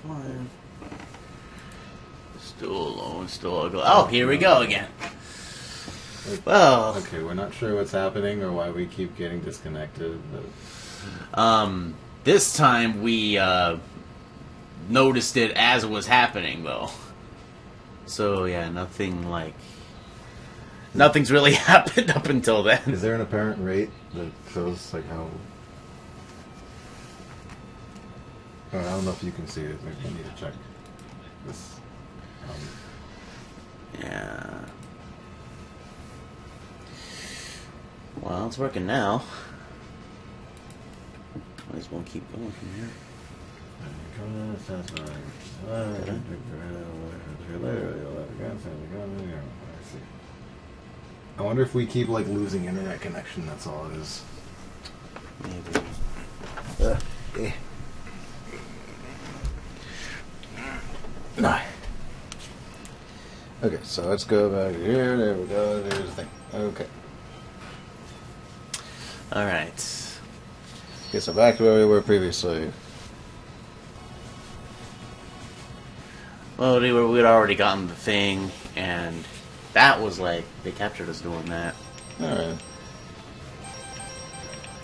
5. Still alone, still ugly. Oh, here we go again. Well, okay, we're not sure what's happening or why we keep getting disconnected. But... this time we noticed it as it was happening, though. So yeah, nothing's really happened up until then. Is there an apparent rate that shows like how? I don't know if you can see it. Maybe I need to check this. Yeah. Well, it's working now. Might as well keep going from here. I wonder if we keep like losing internet connection. That's all it is. Maybe. No. Okay, so let's go back here. There we go. There's the thing. Okay. All right. Okay, so back to where we were previously. Well, we'd already gotten the thing, and that was like, they captured us doing that. Alright.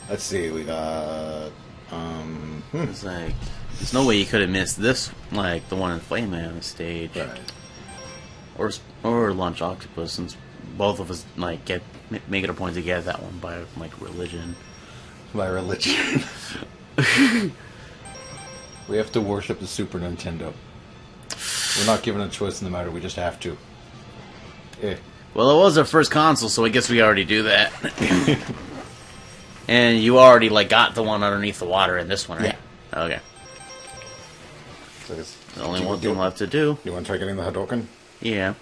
Let's see, we got, It's like, there's no way you could have missed this, like, the one in Flame Man stage. Right. Or Launch Octopus, since both of us, like, make it a point to get that one by, like, religion. By religion. We have to worship the Super Nintendo. We're not given a choice in the matter, we just have to. Eh. Well, it was our first console, so I guess we already do that. And you already, like, got the one underneath the water in this one, right? Yeah. Okay. So there's only one thing left to do. You want to try getting the Hadouken? Yeah.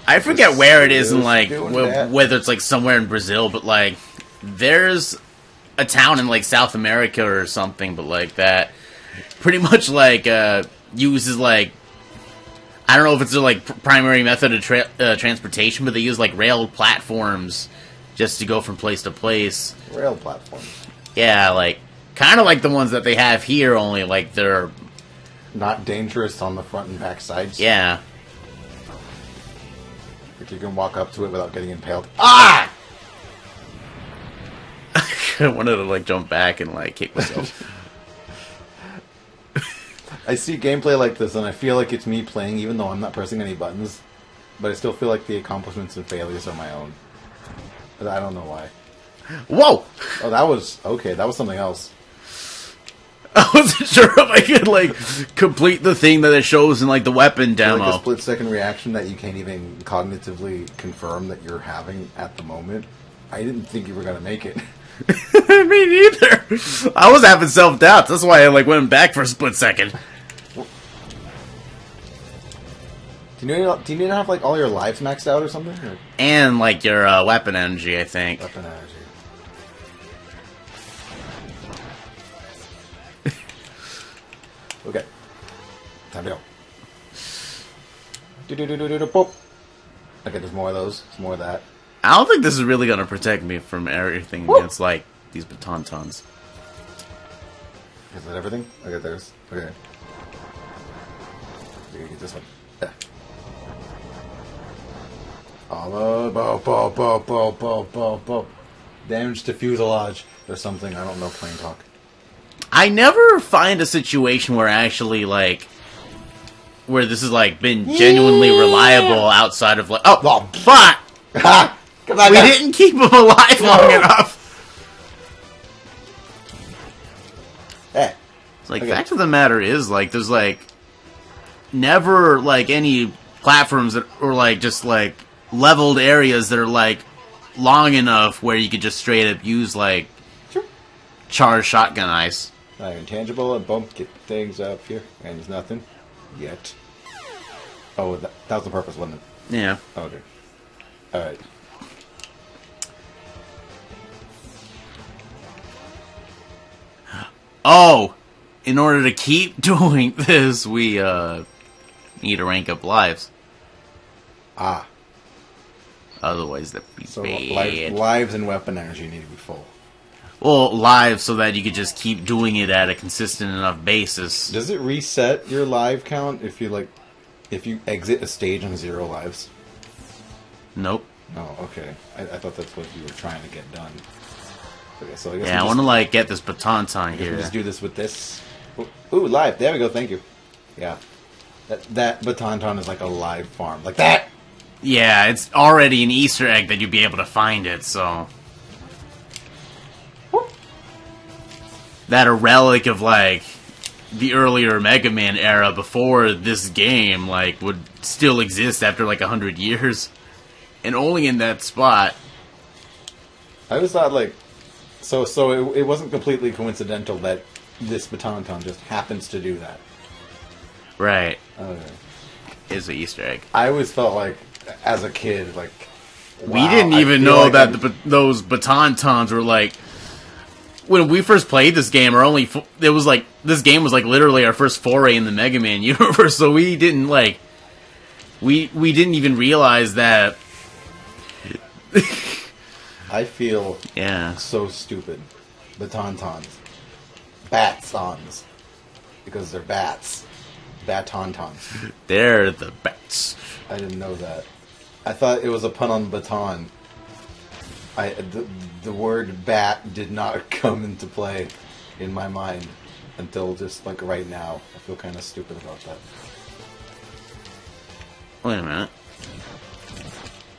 I forget where it is in, like, whether it's, like, somewhere in Brazil, but, like, there's a town in, like, South America or something, but, like, that pretty much, like, uses, like, I don't know if it's their, like, primary method of transportation, but they use, like, rail platforms just to go from place to place. Rail platforms? Yeah, like, kind of like the ones that they have here, only, like, they're... not dangerous on the front and back sides? Yeah. If you can walk up to it without getting impaled. Ah! I wanted to, like, jump back and, like, kick myself. I see gameplay like this, and I feel like it's me playing, even though I'm not pressing any buttons. But I still feel like the accomplishments and failures are my own. I don't know why. Whoa! Oh, that was... okay, that was something else. I wasn't sure if I could, like, complete the thing that it shows in, like, the weapon demo. Like a split-second reaction that you can't even cognitively confirm that you're having at the moment. I didn't think you were going to make it. Me neither. I was having self-doubt. That's why I, like, went back for a split second. Do you need to have, like, all your lives maxed out or something? Or? And, like, your weapon energy, I think. Weapon energy. Okay. Time to go. Do-do-do-do-do-do-boop. Okay, there's more of those. There's more of that. I don't think this is really going to protect me from everything against, like, these baton tons. Is that everything? Okay, there's... okay. You gotta get this one. Yeah. Bo. Damage to fuselage or something. I don't know plain talk. I never find a situation where actually, like, where this has, like, been genuinely reliable outside of, like, oh, fuck! Come on, we didn't keep him alive long enough. Hey. Like, fact of the matter is, like, there's, like, never, like, any platforms that are, like, just, like, leveled areas that are, like, long enough where you could just straight up use, like, charged shotgun ice. Intangible and bump, get things up here, and there's nothing yet. Oh, that was the purpose, wasn't it? Yeah. Okay. Alright. Oh! In order to keep doing this, we, need to rank up lives. Ah. Otherwise, that'd be bad. Lives and weapon energy need to be full. Well, live so that you could just keep doing it at a consistent enough basis. Does it reset your live count if you exit a stage on 0 lives? Nope. Oh, okay. I thought that's what you were trying to get done. Okay, so I guess yeah, I want to get this baton here. Just do this with this. Ooh, live. There we go. Thank you. Yeah, that baton is like a live farm, like that. Yeah, it's already an Easter egg that you'd be able to find it. So that a relic of the earlier Megaman era before this game would still exist after 100 years, and only in that spot. I always thought So it wasn't completely coincidental that this baton just happens to do that. Right. Okay. Is an Easter egg. I always felt as a kid, wow, we didn't even know that those baton were when we first played this game. This game was literally our first foray in the Mega Man universe. So we didn't we didn't even realize that. I feel so stupid. Batontons. Batsons. Because they're bats. Batontons. They're the bats. I didn't know that. I thought it was a pun on baton. The word bat did not come into play in my mind until just right now. I feel kind of stupid about that. Wait a minute.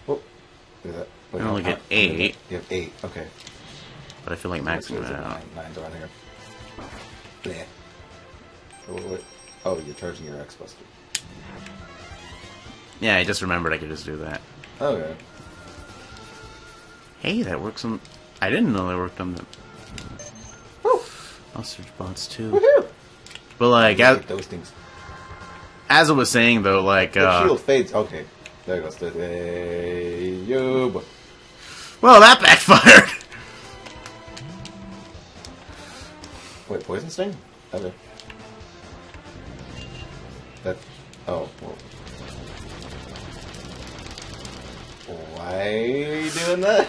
Oh, look at that. I only get 8. You have 8, okay. But I feel like maxing it out. 9's around here. Bleh. Oh, you're charging your X Buster. Yeah, I just remembered I could just do that. Okay. Hey, that works on... I didn't know that worked on the... Woo! Ostrich bots, too. Woohoo! But, those things. As I was saying, though, the shield fades. Okay. There goes the... Well, that backfired! Wait, poison sting? Okay. That... Oh, well. Why are you doing that?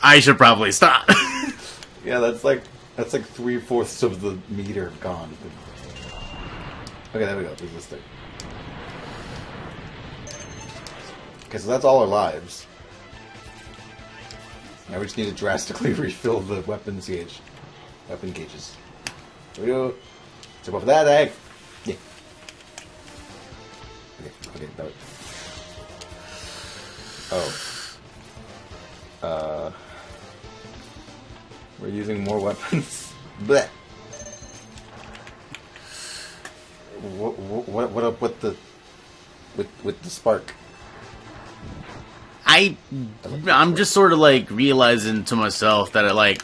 I should probably stop. Yeah, that's like 3/4 of the meter gone. Okay, there we go. There's this thing. Okay, so that's all our lives. Now we just need to drastically refill the weapons gauge. Weapon gauges. Here we go. Jump off that egg. Yeah. Okay, that was... Oh. We're using more weapons. Blech. What up with the spark? I'm just sort of realizing to myself that it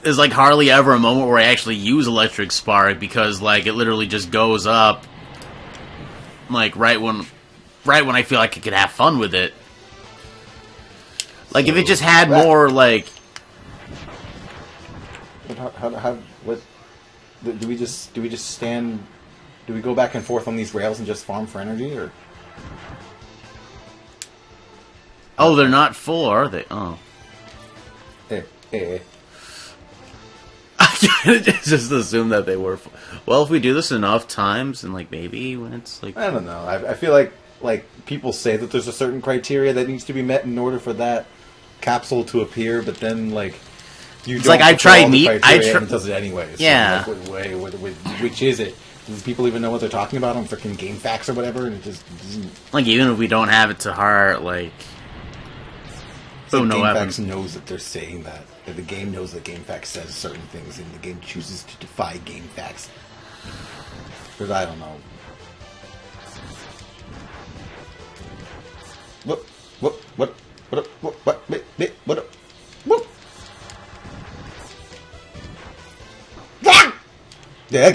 is hardly ever a moment where I actually use electric spark, because it literally just goes up right when I feel like I could have fun with it. If it just had more what do we just stand? Do we go back and forth on these rails and just farm for energy, or? Oh, they're not full, are they? Oh. I just assumed that they were full. Well, if we do this enough times, and maybe when it's I don't know. I feel like people say that there's a certain criteria that needs to be met in order for that capsule to appear, but then you it's don't. I've tried and it does it anyways. Yeah. So which is it? Do people even know what they're talking about on freaking Game Facts or whatever? And it just even if we don't have it to heart, Game Facts knows that they're saying that. The game knows that Game Facts says certain things, and the game chooses to defy Game Facts. Because I don't know. What? Yeah.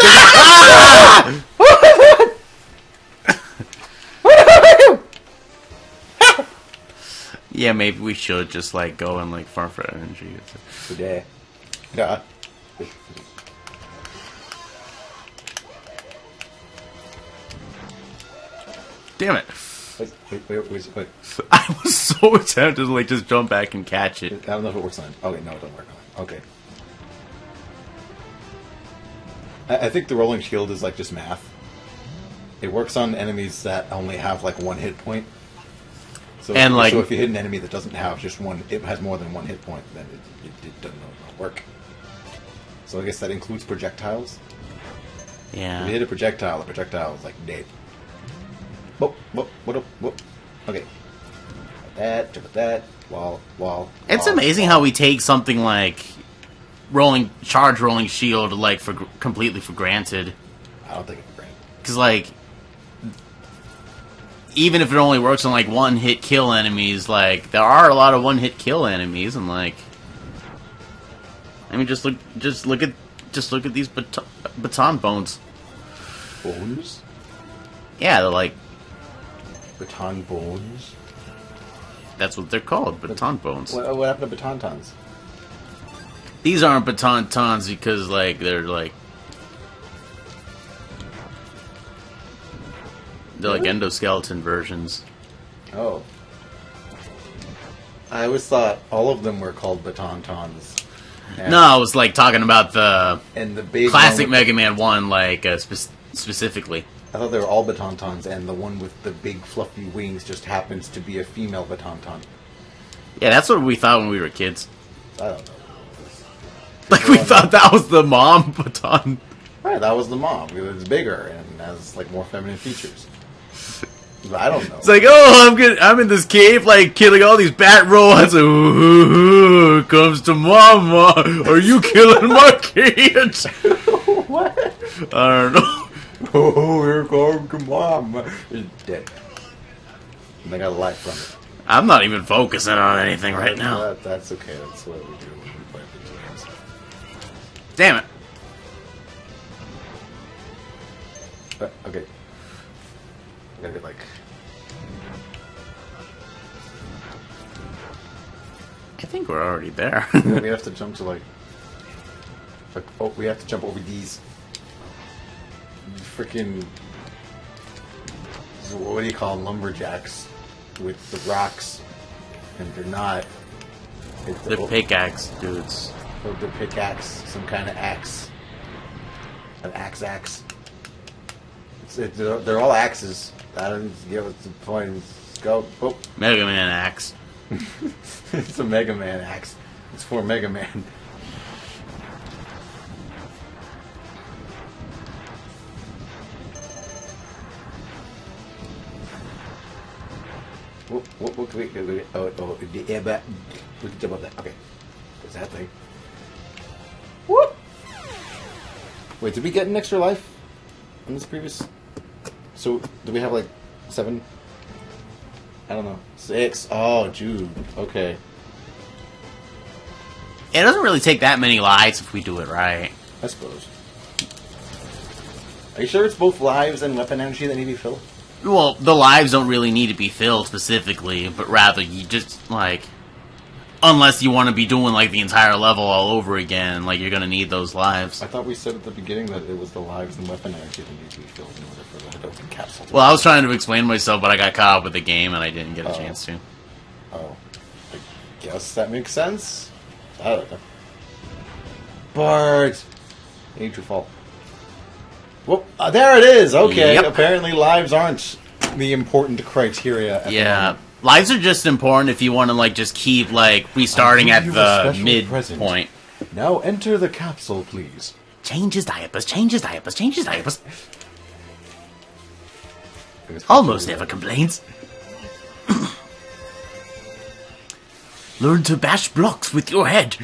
Yeah, maybe we should just go and farm for energy. Yeah. Damn it. Wait. I was so tempted to like just jump back and catch it. I don't know if it works on it. Okay, no, it doesn't work on it. Okay. I think the rolling shield is like just math. It works on enemies that only have like one hit point. So, and so if you hit an enemy that doesn't have just one, it has more than one hit point, then it doesn't work. So I guess that includes projectiles. Yeah. If you hit a projectile, the projectile is like dead. Whoop. Okay. Jump at that. Wall. It's amazing how we take something like rolling shield like completely for granted. I don't take it for granted. Because like, even if it only works on like one hit kill enemies, like there are a lot of one hit kill enemies, and like, I mean, just look at these baton bones. Bones? Yeah, they're like baton bones. That's what they're called, baton bones. What happened to baton tons? These aren't baton tons because like they're like endoskeleton versions. Oh. I always thought all of them were called baton tons. No, I was like talking about the big classic Mega Man 1, like specifically. I thought they were all baton tons, and the one with the big fluffy wings just happens to be a female baton ton. Yeah, that's what we thought when we were kids. I don't know. Like we thought that was the mom baton. Right, that was the mom. It's bigger and has like more feminine features. But I don't know. It's like, oh, I'm in this cave, like killing all these bat robots. Ooh, comes to mama. Are you killing my kids? What? I don't know. Oh, here comes to mama. It's dead. And I got a light from it. I'm not even focusing on anything right now. That's okay. That's what we do when we play video games. Damn it. Okay. I gotta get like. I think we're already there. We have to jump to like. Oh, we have to jump over these. Freaking. What do you call them? Lumberjacks with the rocks, and they're not. They're pickaxe dudes. Or the pickaxe, some kind of axe. An axe. They're all axes. I don't get what's the point. Go. Oh. Mega Man axe. It's a Mega Man axe. It's for Mega Man. Wait. Oh, yeah, but we can jump up that. Okay. What's that thing? Whoop! Wait, did we get an extra life on this previous? So, do we have like 7? I don't know. 6. Oh, Jude. Okay. It doesn't really take that many lives if we do it right. I suppose. Are you sure it's both lives and weapon energy that need to be filled? Well, the lives don't really need to be filled specifically, but rather you just, like... Unless you want to be doing, like, the entire level all over again, like, you're gonna need those lives. I thought we said at the beginning that it was the lives and weapon energy that need to be filled in order for the open capsule. Well, I was trying to explain myself, but I got caught up with the game, and I didn't get a chance to. Oh. I guess that makes sense. I don't know. Bart! Ain't your fault. Whoop! There it is! Okay, Yep. Apparently lives aren't the important criteria at the moment. Lives are just important if you want to, like, just keep, like, restarting at the mid point. Now enter the capsule, please. Change his diapers, change his diapers, change his diapers. Almost never complains. Learn to bash blocks with your head.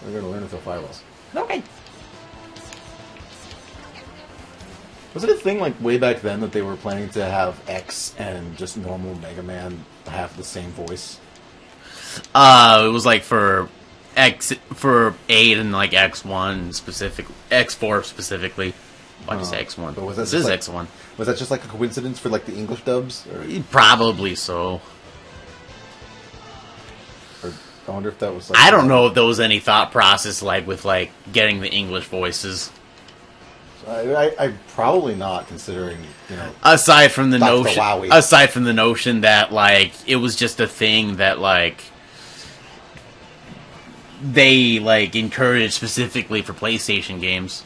We're going to learn to throw fireballs. Okay. Was it a thing, like, way back then that they were planning to have X and just normal Mega Man have the same voice? It was, like, for 8 and, like, X1 specifically. X4 specifically. Why'd you say X1? But was that this is like, X1. Was that just, like, a coincidence for, like, the English dubs? Or Probably so. I wonder if that was, like... I don't know if there was any thought process, like, with, like, getting the English voices. I'm probably not, considering, aside from the Dr. notion, Wowie. aside from the notion that like it was just a thing that like they like encouraged specifically for PlayStation games.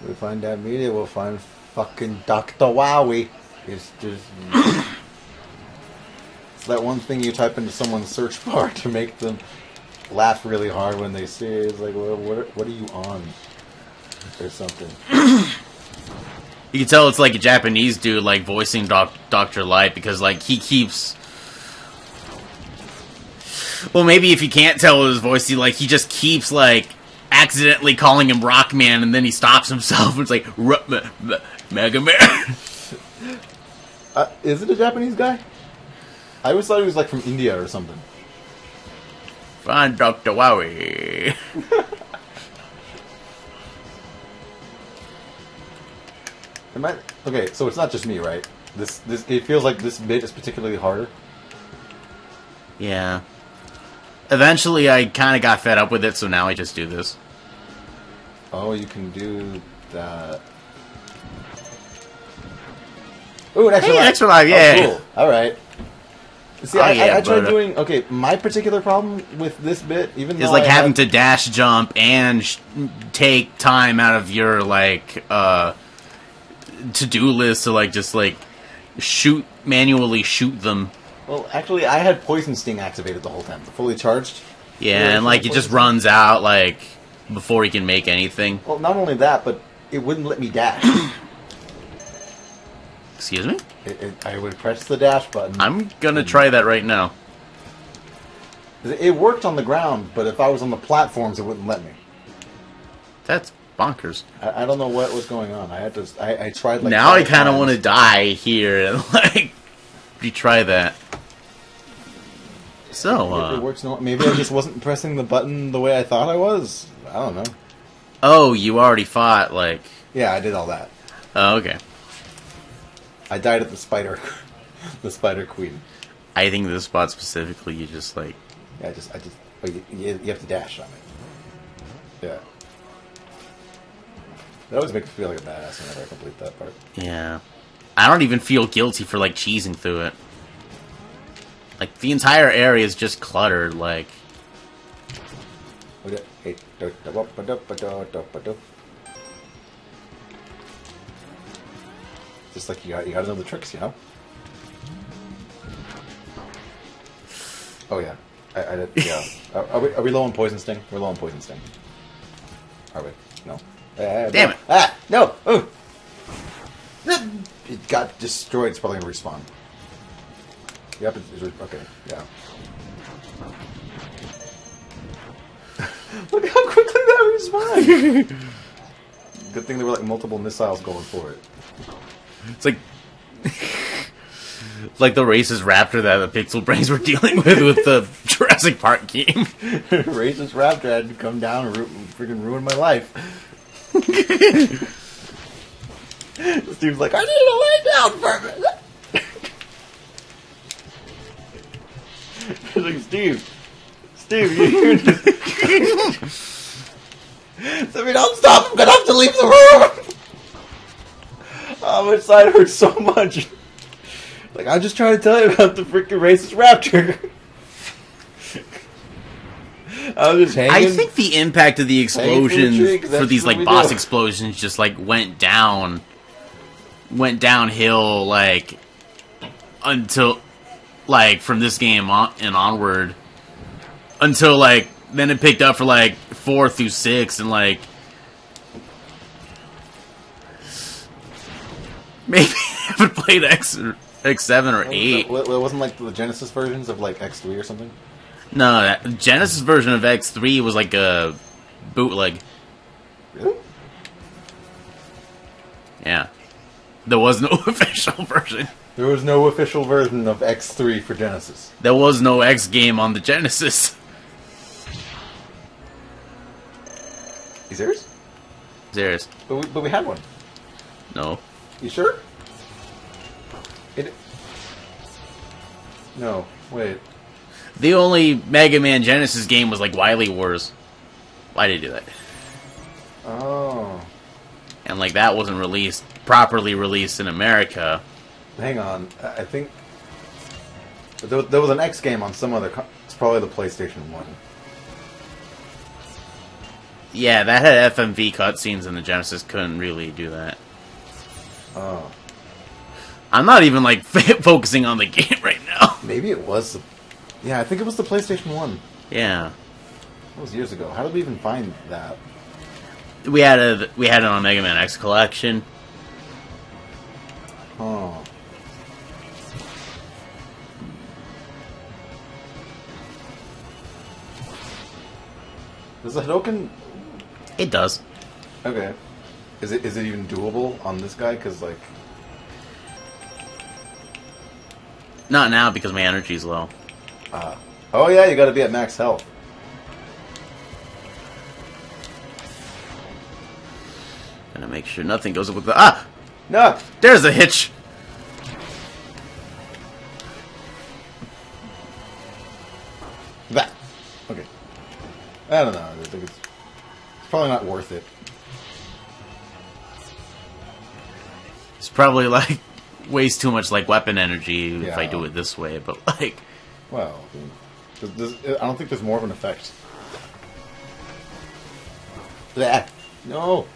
We find that media, we'll find fucking Dr. Wowie. It's just it's that one thing you type into someone's search bar to make them laugh really hard when they see it. It's like, well, what are you on? Or something. You can tell it's like a Japanese dude like voicing Dr. Light, because like he keeps. Well, maybe if you can't tell his voice, he just keeps like accidentally calling him Rockman, and then he stops himself. It's like Megaman. Is it a Japanese guy? I always thought he was like from India or something. Find Dr. Wowie. Okay, so it's not just me, right? This it feels like this bit is particularly harder. Yeah. Eventually, I kind of got fed up with it, so now I just do this. Oh, you can do that. Ooh, an extra life. Extra life, yeah. Oh, cool. All right. See, I tried doing... Okay, my particular problem with this bit, even though is like having to dash jump and take time out of your, like, to-do list to, like, just, like, manually shoot them. Well, actually, I had Poison Sting activated the whole time. Fully charged. Yeah, and, like, it just runs out, like, before he can make anything. Well, not only that, but it wouldn't let me dash. Excuse me? I would press the dash button. I'm gonna try that right now. It worked on the ground, but if I was on the platforms, it wouldn't let me. That's bonkers. I don't know what was going on. I tried, like... Now I kind of want to die here and, like, retry that. So, it works. Maybe I just wasn't pressing the button the way I thought I was. I don't know. Oh, you already fought, like... Yeah, I did all that. Oh, okay. I died at the spider, the spider queen. I think this spot specifically, you just like. Yeah, but you have to dash on it. Yeah. That always makes me feel like a badass whenever I complete that part. Yeah. I don't even feel guilty for like cheesing through it. Like the entire area is just cluttered. Like. Just like you gotta know the tricks, you know. Oh yeah, I did. Yeah. Are we low on Poison Sting? We're low on Poison Sting. Are we? No. Damn it! No! Ooh. It got destroyed. It's probably gonna respawn. Yep. Okay. Yeah. Look how quickly that respawned. Good thing there were like multiple missiles going for it. It's like, like the racist raptor that the Pixel Brains were dealing with the Jurassic Park game. Racist raptor had to come down and freaking ruin my life. Steve's like, I need to lay down for a minute. He's like, Steve, you just... So if you don't stop, I'm gonna have to leave the room. Oh, my side hurts so much. Like, I just trying to tell you about the freaking racist raptor. I was just hanging. I think the impact of the explosions for these like boss explosions just like went downhill like until like from this game and onward until like then it picked up for like 4 through 6 and like. Maybe I haven't played X7 or 8. It wasn't like the Genesis versions of like X3 or something? No, the Genesis version of X3 was like a bootleg. Really? Yeah. There was no official version. There was no official version of X3 for Genesis. There was no X game on the Genesis. You serious? Serious. But we had one. No. You sure? No, wait. The only Mega Man Genesis game was like Wily Wars. Why did they do that? Oh. and like that wasn't properly released in America. Hang on, I think there was an X game on some other. It's probably the PlayStation 1. Yeah, that had FMV cutscenes, and the Genesis couldn't really do that. Oh. I'm not even, like, focusing on the game right now. Maybe it was... Yeah, I think it was the PlayStation 1. Yeah. That was years ago. How did we even find that? We had it on Megaman X Collection. Oh. Does the Hadoken... It does. Okay. Is it even doable on this guy? Because, like... Not now, because my energy's low. Oh, yeah, you gotta be at max health. Gonna make sure nothing goes up with the... Ah! No! There's a hitch! That. Okay. I don't know. I think it's probably not worth it. It's probably, like, wastes too much, like, weapon energy if I Yeah. do it this way, but, like... Well, I don't think there's more of an effect. Blah. No!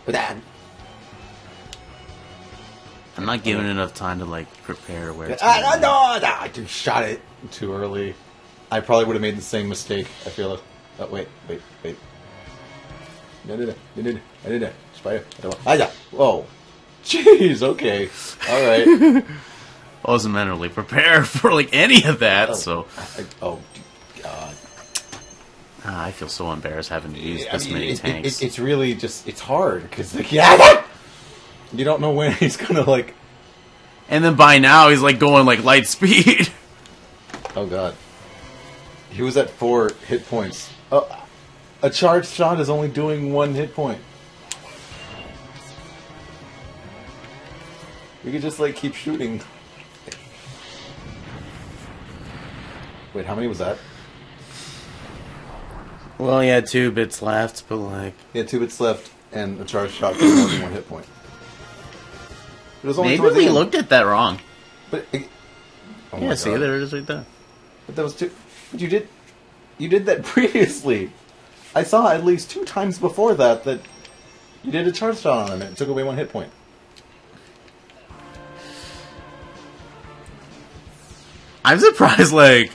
Blah. I'm not giving enough time to, like, prepare where it's No! I just shot it too early. I probably would have made the same mistake. I feel it. Oh, wait. No. Spider. Yeah. Whoa. Jeez, okay. Alright. I wasn't mentally prepared for, like, any of that, so... Oh, God. I feel so embarrassed having to use this many tanks. It's really just... It's hard, because, like, yeah, you don't know when he's gonna, like... And then by now, he's, like, going, like, light speed. Oh, God. He was at 4 hit points. A charged shot is only doing 1 hit point. We could just, like, keep shooting. Wait, how many was that? Well, he had 2 bits left, but, like... He had 2 bits left, and a charged shot for more than 1 hit point. It was only Maybe towards the we end. looked at that wrong. But oh Yeah, see, there it is right there. But that was too. But you did that previously. I saw at least 2 times before that you did a charge shot on him and it took away 1 hit point. I'm surprised, like...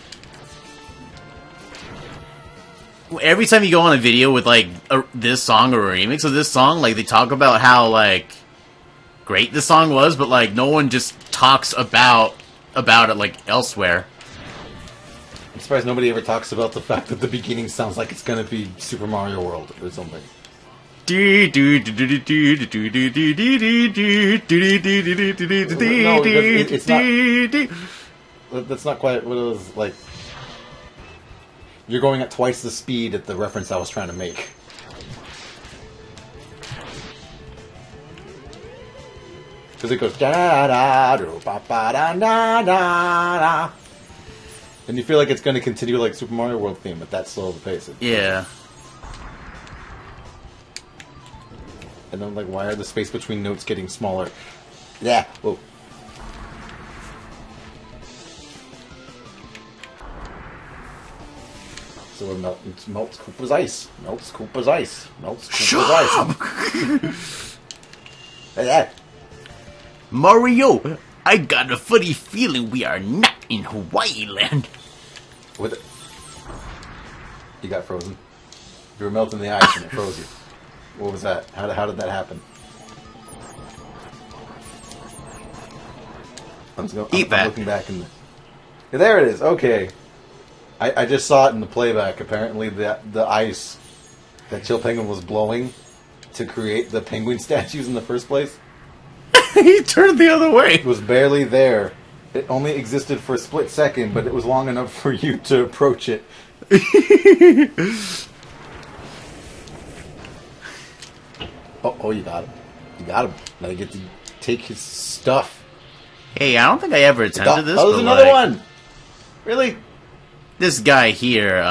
Every time you go on a video with, like, this song or a remix of this song, like, they talk about how, like... great this song was, but, like, no one just talks about it, like, elsewhere. I'm surprised nobody ever talks about the fact that the beginning sounds like it's gonna be Super Mario World or something. No, it's not. That's not quite what it was like. You're going at twice the speed at the reference I was trying to make. Because it goes da da da ba ba da da da, and you feel like it's going to continue like Super Mario World theme at that slow of a pace. Yeah. And then like, why are the space between notes getting smaller? Yeah. Whoa. So it melts Koopa's ice. Melts Koopa's ice. Melts Koopa's ice. Yeah. Mario, I got a funny feeling we are not in Hawaii land. With it. You got frozen. You were melting the ice and it froze you. What was that? How did that happen? I'm looking back in the... Yeah, there it is. Okay. I just saw it in the playback. Apparently the ice that Chill Penguin was blowing to create the penguin statues in the first place... He turned the other way. It was barely there. It only existed for a split second, but it was long enough for you to approach it. Oh, you got him. You got him. Now you get to take his stuff. Hey, I don't think I ever attempted this. Oh, there's another one! Really? This guy here,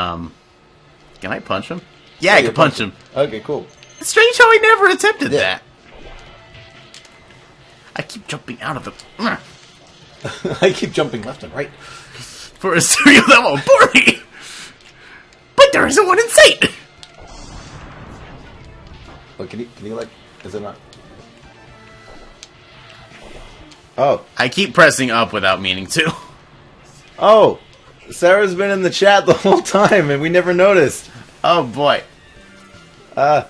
can I punch him? Yeah, I can punch him. Okay, cool. It's strange how I never attempted that. I keep jumping out of the... I keep jumping left and right. For a cereal that won't bore me. But there isn't one in sight. Oh, can you like... Is it not... Oh. I keep pressing up without meaning to. Oh. Sarah's been in the chat the whole time and we never noticed. Oh, boy. Hi,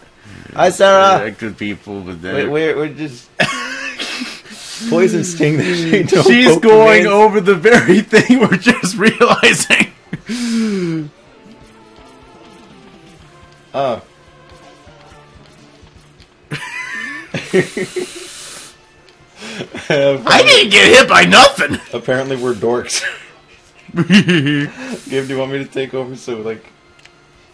Sarah. Good people, but we're just... Poison sting that she don't She's going over the very thing we're just realizing. I didn't get hit by nothing. Apparently we're dorks. Gabe, do you want me to take over so, like,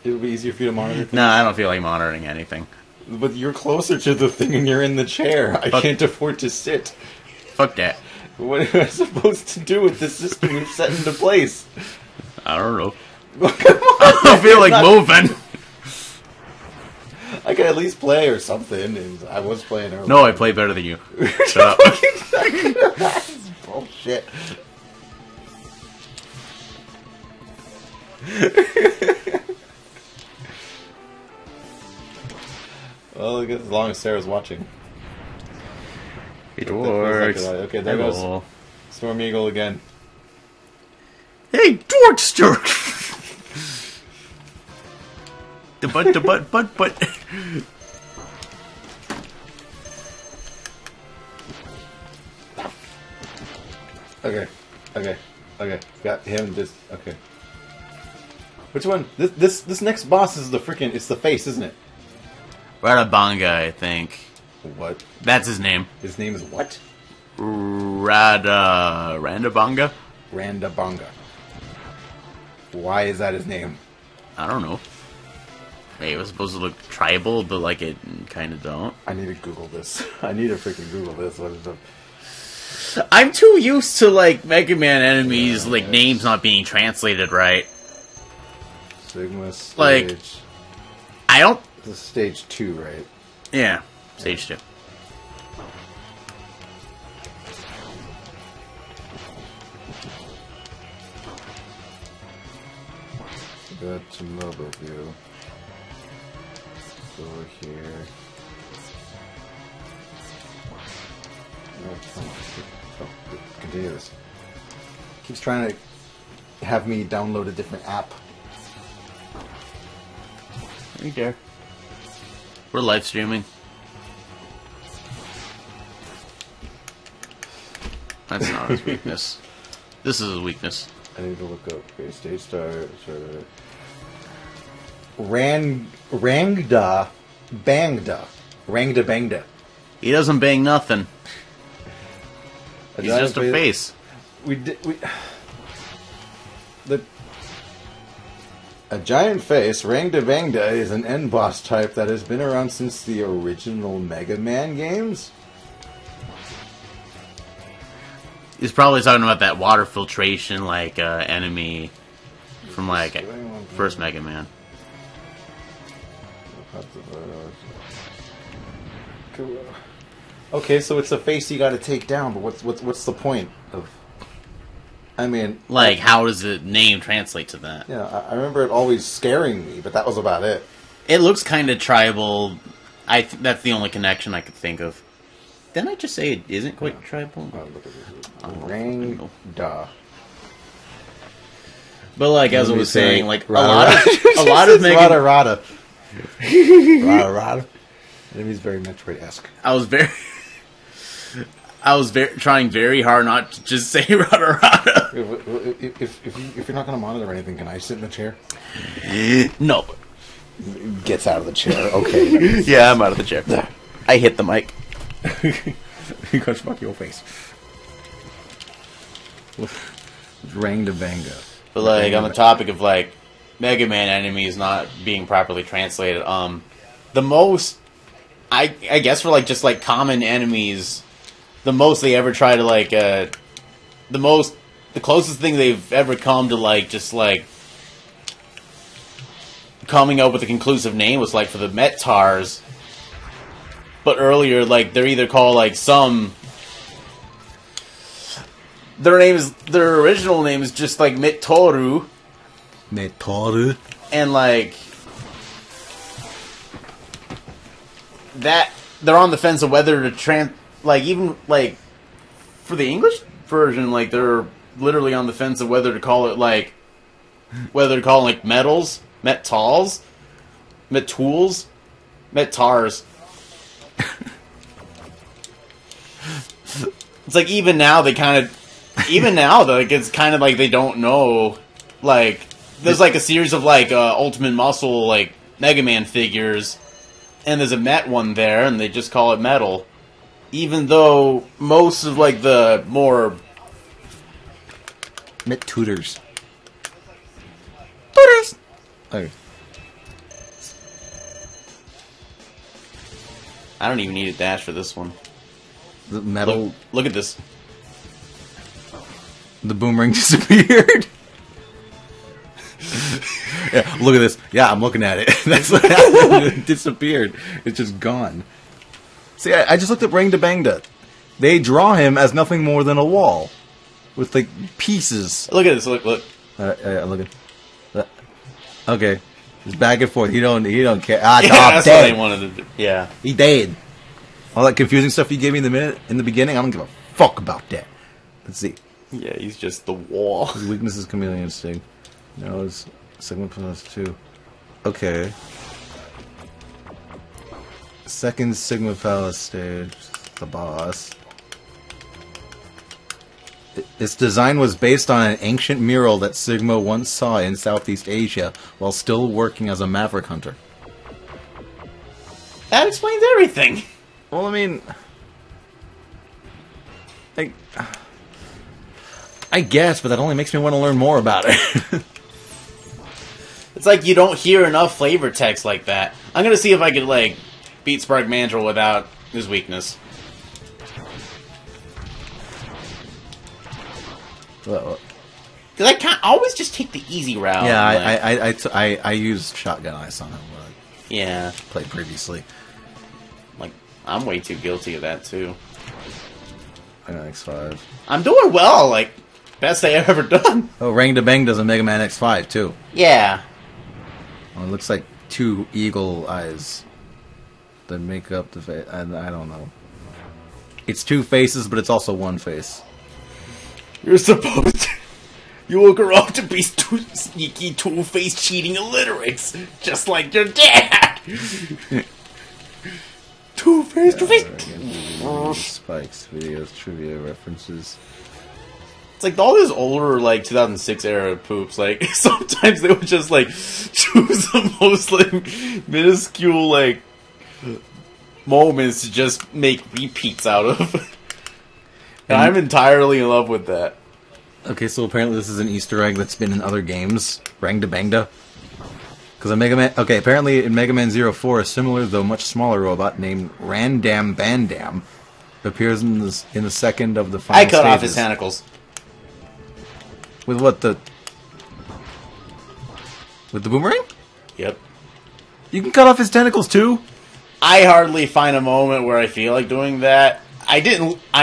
it'll be easier for you to monitor things? No, I don't feel like monitoring anything. But you're closer to the thing and you're in the chair. I can't afford to sit. Fuck that. What am I supposed to do with this system we've set into place? I don't know. I don't feel like moving. I could at least play or something. And I was playing earlier. No, I play better than you. Shut up. That's bullshit. Well, I guess as long as Sarah's watching. It works. Okay, there goes Storm Eagle again. Hey, Dorkster! but. Okay. Got him. Okay. Which one? This next boss is the freaking. It's the face, isn't it? Radabanga, I think. What? That's his name. His name is what? Randabanga? Randabanga. Why is that his name? I don't know. Hey, it was supposed to look tribal, but like it kind of don't. I need to Google this. I need to freaking Google this. What is the... I'm too used to like Mega Man enemies, like names not being translated right. Sigma stage. Like, I don't. This is stage 2, right? Yeah, stage 2. Got to mobile view. Go over here. Oh, continue this. Keeps trying to have me download a different app. Okay. We're live streaming. That's not his weakness. This is his weakness. I need to look up. Okay, stage start. Rangda Bangda. He doesn't bang nothing. He's just a face. A giant face, Rangda Bangda, is an end boss type that has been around since the original Mega Man games. He's probably talking about that water filtration, like, enemy from, like, first Mega Man. Okay, so it's a face you gotta take down, but what's the point of... I mean... Like, how does the name translate to that? Yeah, I remember it always scaring me, but that was about it. It looks kind of tribal. That's the only connection I could think of. Didn't I just say it isn't quite tribal? Oh, look at this. Rangda. But like as I was saying, like a lot of Mega Rada. Enemy's very Metroid-esque. I was trying very hard not to just say rada. If you're not going to monitor anything, can I sit in the chair? No. Gets out of the chair. Okay. Yeah, I'm out of the chair. I hit the mic. Because fuck your face. Rangda Banga. But like on the topic of like Mega Man enemies not being properly translated, the most I guess for like just like common enemies, the most they ever try to like the most the closest thing they've ever come to, like, just, like, coming up with a conclusive name was, like, for the Metars. But earlier, like, they're either called, like, their original name is just, like, Metoru. Metoru. And, like, that, they're on the fence of whether to like, even, like, for the English version, like, they're literally on the fence of whether to call it, like, metals, metals, metools, metars. It's like, even now, like, it's kind of like they don't know, like, there's, like, a series of, like, Ultimate Muscle, like, Megaman figures, and there's a Met one there, and they just call it Metal. Even though most of, like, the more... Met tutors. Tutors! Okay. I don't even need a dash for this one. The metal... Look at this. The boomerang disappeared. Yeah, look at this. Yeah, I'm looking at it. That's what happened. It disappeared. It's just gone. See, I just looked at Rang to Bangda. They draw him as nothing more than a wall. With, like, pieces. Look at this. Look. Look at that. Okay. Just back and forth. He don't care. Ah, yeah, dog, that's dead. what they wanted to do. Yeah. He dead. All that confusing stuff you gave me in the beginning, I don't give a fuck about that. Let's see. Yeah, he's just the wall. His weakness is Chameleon Sting. No, it's Sigma plus 2. Okay. Second Sigma Palace stage. The boss. Its design was based on an ancient mural that Sigma once saw in Southeast Asia while still working as a maverick hunter. That explains everything. Well, I mean... I guess, but that only makes me want to learn more about it. It's like you don't hear enough flavor text like that. I'm gonna see if I could, like, beat Spark Mandrill without his weakness. Because I can't always just take the easy route. Yeah, I used shotgun ice on him. Yeah. Played previously. Like, I'm way too guilty of that, too. I got X5. I'm doing well, like, best I ever done. Oh, Rang to Bang does a Mega Man X5, too. Yeah. Well, it looks like two eagle eyes that make up the face. I don't know. It's two faces, but it's also one face. You're supposed to... You will grow up to be sneaky, two-faced, cheating illiterates, just like your dad! Two-faced, Spikes, videos, trivia, references. It's like all these older, like, 2006 era poops, like, sometimes they would just, like, choose the most, like, minuscule, like, moments to just make repeats out of. And I'm entirely in love with that. Okay, so apparently this is an Easter egg that's been in other games. Rang to Bangda. Because in Mega Man... Okay, apparently in Mega Man 04, a similar, though much smaller robot named Randam Bandam appears in the second of the final I cut stages. off his tentacles. With what, the... With the boomerang? Yep. You can cut off his tentacles, too? I hardly find a moment where I feel like doing that. I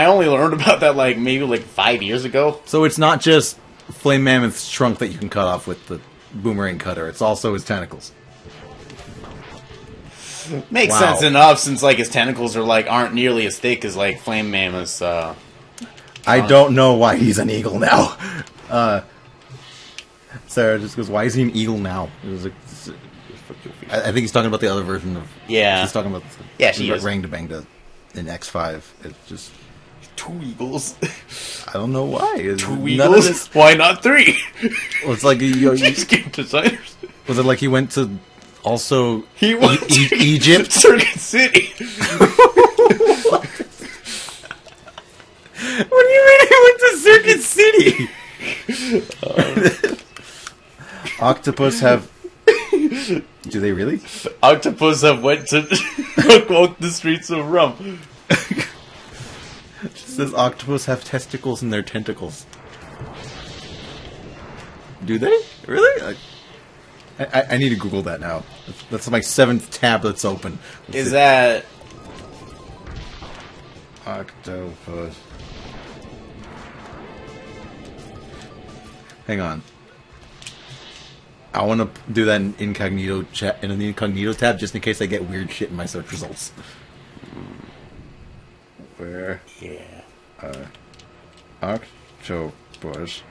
only learned about that, like, maybe, like, 5 years ago. So it's not just Flame Mammoth's trunk that you can cut off with the boomerang cutter. It's also his tentacles. Makes sense enough, since, like, his tentacles aren't nearly as thick as, like, Flame Mammoth's, I don't know why he's an eagle now. Sarah just goes, why is he an eagle now? It was like, I think he's talking about the other version of... Yeah. He's talking about she is. Rang to Bangda in X5. It's just... Two eagles. I don't know why. Two eagles? Why not three? Well, it's like... Jeez, game designers. Was it like he went to also... He went to Egypt? Circuit City. What do you mean he went to Circuit City? Octopus have... Do they really? Octopus have went to walk the streets of Rum. It says octopus have testicles in their tentacles. Do they? Really? I need to Google that now. That's my 7th tab that's open. Is that... Octopus. Hang on. I want to do that in incognito chat in an incognito tab just in case I get weird shit in my search results. Where? Yeah. Octopus.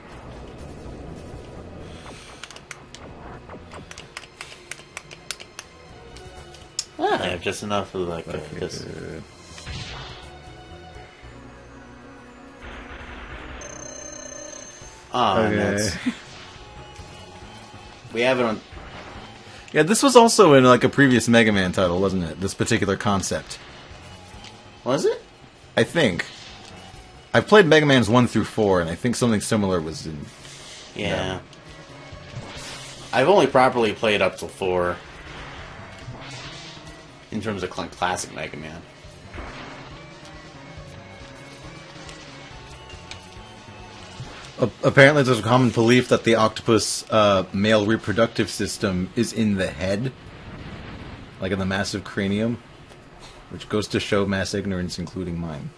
I have just enough of like this. Okay. We have it on. Yeah, this was also in like a previous Mega Man title, wasn't it? This particular concept. Was it? I think. I've played Mega Man's 1 through 4, and I think something similar was in... Yeah. I've only properly played up till 4. In terms of classic Mega Man. Apparently there's a common belief that the octopus male reproductive system is in the head. Like in the massive cranium. Which goes to show mass ignorance, including mine.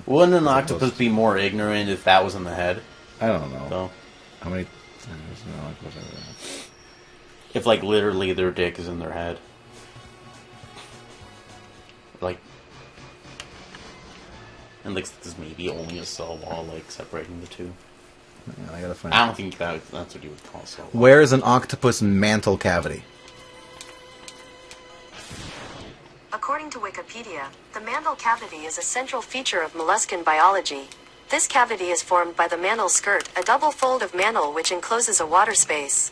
Wouldn't an octopus be more ignorant if that was in the head? I don't know. So, How many... if, like, literally their dick is in their head. Like... And, like, there's maybe only a cell wall, like, separating the two. I gotta find I don't think that's what you would call a cell wall. Where is an octopus mantle cavity? According to Wikipedia, the mantle cavity is a central feature of molluscan biology. This cavity is formed by the mantle skirt, a double fold of mantle which encloses a water space.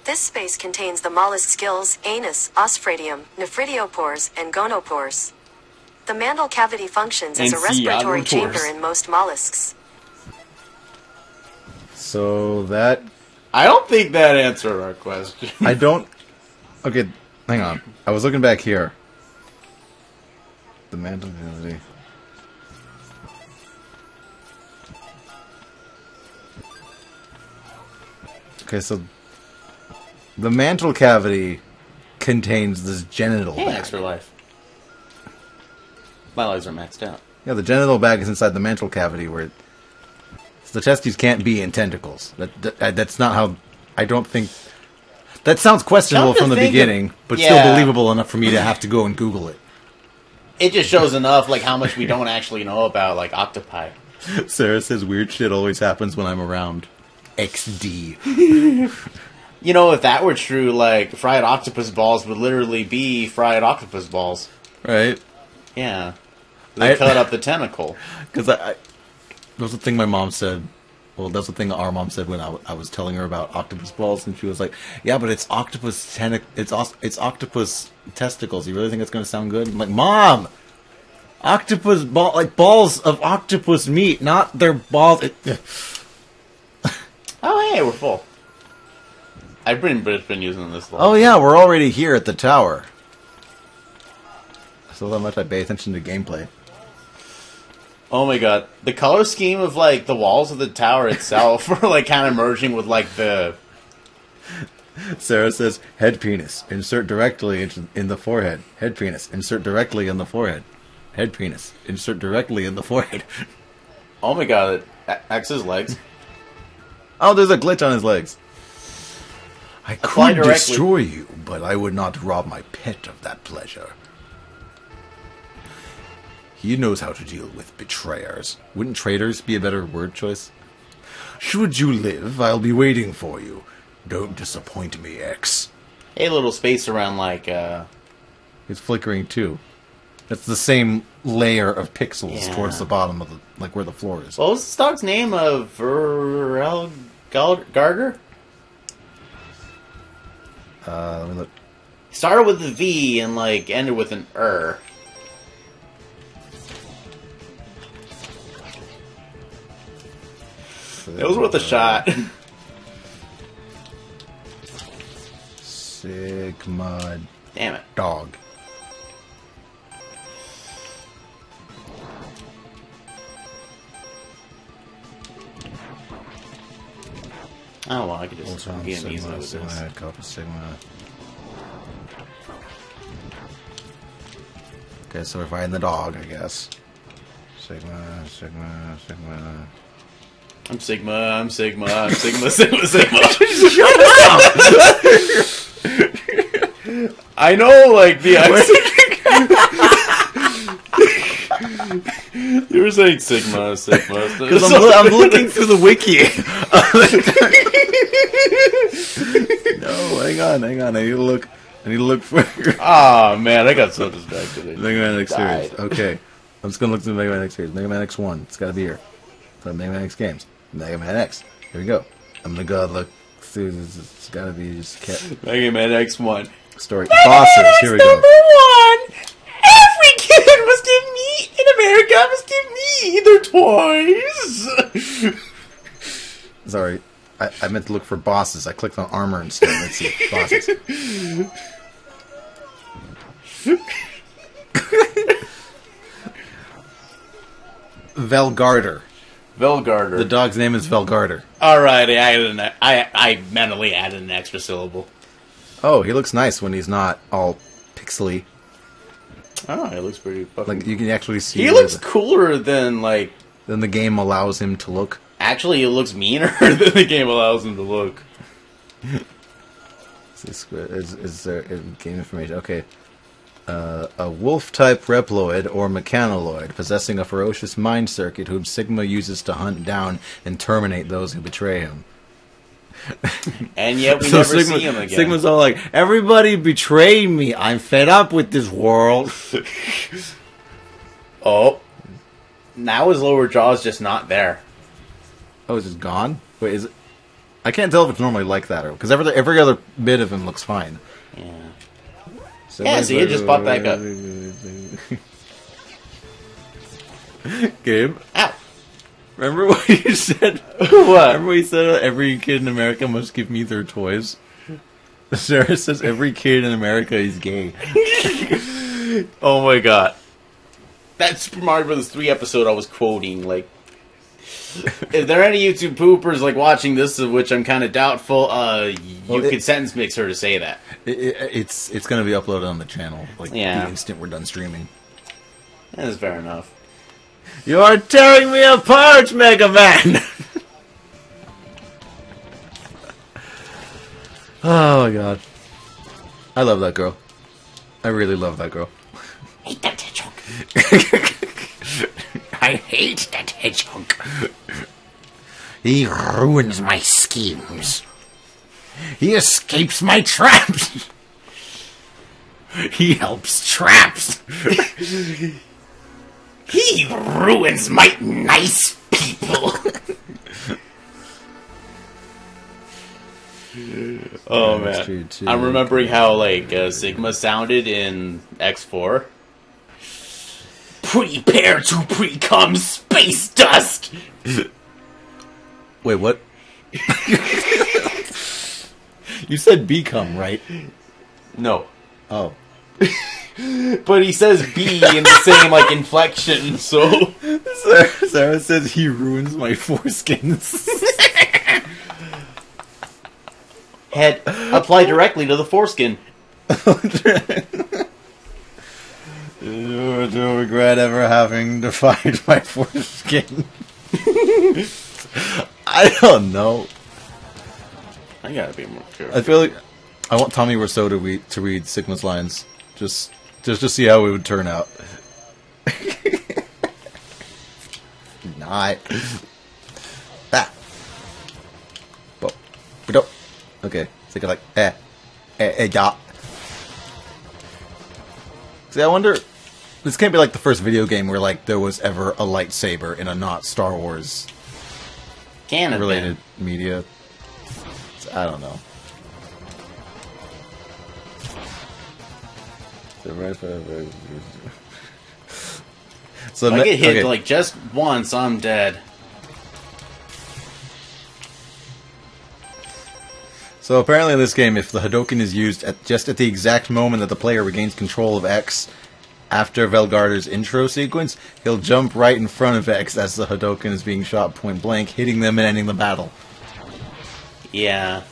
This space contains the mollusk's gills, anus, osphradium, nephridiopores, and gonopores. The mantle cavity functions as a respiratory chamber in most mollusks. So that... I don't think that answered our question. I don't... Okay, hang on. I was looking back here. The mantle cavity... Okay, so... The mantle cavity contains this genital bag. Extra life. My legs are maxed out. Yeah, the genital bag is inside the mantle cavity where... The testes can't be in tentacles. That's not how... I don't think... That sounds questionable from the beginning, but still believable enough for me to have to go and Google it. It just shows enough, like, how much we don't actually know about, like, octopi. Sarah says weird shit always happens when I'm around. XD. You know, if that were true, like, fried octopus balls would literally be fried octopus balls. Right? Yeah. They cut up the tentacle. Because that was the thing my mom said. Well, that's the thing our mom said when I was telling her about octopus balls, and she was like, "Yeah, but it's octopus it's octopus testicles. You really think it's going to sound good?" I'm like, "Mom, octopus ball, like balls of octopus meat, not their balls." Oh, hey, we're full. I've been using this long. Oh yeah, we're already here at the tower. So that much I pay attention to gameplay. Oh my god. The color scheme of, like, the walls of the tower itself are, like, kind of merging with, like, the... Sarah says, head penis. Insert directly in the forehead. Head penis. Insert directly in the forehead. Head penis. Insert directly in the forehead. Oh my god. X's legs. Oh, there's a glitch on his legs. I could destroy you, but I would not rob my pet of that pleasure. He knows how to deal with betrayers. Wouldn't traitors be a better word choice? Should you live, I'll be waiting for you. Don't disappoint me, X. A little space around, like, It's flickering too. That's the same layer of pixels towards the bottom of the, like where the floor is. What was this dog's name? Garger? Let me look. Started with a V and, like, ended with an It was worth a shot. Sigma. Damn it. Dog. Oh well, I could just Ultron, get easily Sigma, with Sigma, this. Copper, Sigma. Okay, so we're fighting the dog, I guess. Sigma, Sigma, Sigma. I'm Sigma, I'm Sigma, I'm Sigma, Sigma, Sigma. Shut up! I know, like, the... You were saying Sigma, Sigma. Because I'm looking through the wiki. No, hang on. I need to look for... Ah, man, I got so distracted. Mega Man X series. Died. Okay. I'm just going to look through the Mega Man X series. Mega Man X1. It's got to be here. So Mega Man X games. Mega Man X. Here we go. I'm going to go look through this. It's got to be just... Mega Man X1. Story. Bosses. Here we go. Number 1! Every kid must give me, in America, must give me their toys! Sorry. I meant to look for bosses. I clicked on armor instead. Let's see. Bosses. Velgarder. Velgarder. The dog's name is Velgarder. Alright, I mentally added an extra syllable. Oh, he looks nice when he's not all pixely. Oh, he looks pretty fucking... Like, you can actually see... He looks cooler than, like... Than the game allows him to look. Actually, he looks meaner than the game allows him to look. Is there game information? Okay. A wolf-type Reploid or Mechanaloid possessing a ferocious mind circuit whom Sigma uses to hunt down and terminate those who betray him. And yet we never see him again. Sigma's all like, everybody betrayed me. I'm fed up with this world. Oh. Now his lower jaw's just not there. Oh, is it gone? Wait, is it? I can't tell if it's normally like that, or because every other bit of him looks fine. Yeah. So Yeah, see, it just popped back up. Gabe, Ow. remember what you said? What? Remember what you said? Every kid in America must give me their toys. Sarah says every kid in America is gay. Oh my god. That Super Mario Bros. 3 episode I was quoting, like... If there are any YouTube poopers like watching this, of which I'm kind of doubtful, you could sentence mix her to say that. It's going to be uploaded on the channel, like the instant we're done streaming. That's fair enough. You are tearing me apart, Mega Man! Oh my god. I love that girl. I really love that girl. Hate that hedgehog. I hate that hedgehog. He ruins my schemes. He escapes my traps. He helps traps. He ruins my nice people. Oh man, I'm remembering how like Sigma sounded in X4. Prepare to become space dust. Wait, what? You said become, right? No. Oh. But he says B in the same like inflection, so Sarah says he ruins my foreskins. Head apply directly to the foreskin. I do regret ever having to find my foreskin. I don't know. I gotta be more careful. I feel like I want Tommy Wiseau to read Sigma's lines, just to see how it would turn out. Not. Ah. But okay. So like yeah. See, I wonder. This can't be like the first video game where like there was ever a lightsaber in a not Star Wars related media. So, I don't know. So if I get hit like just once, I'm dead. So apparently in this game, if the Hadoken is used just at the exact moment that the player regains control of X after Velgarder's intro sequence, he'll jump right in front of X as the Hadoken is being shot point blank, hitting them and ending the battle. Yeah.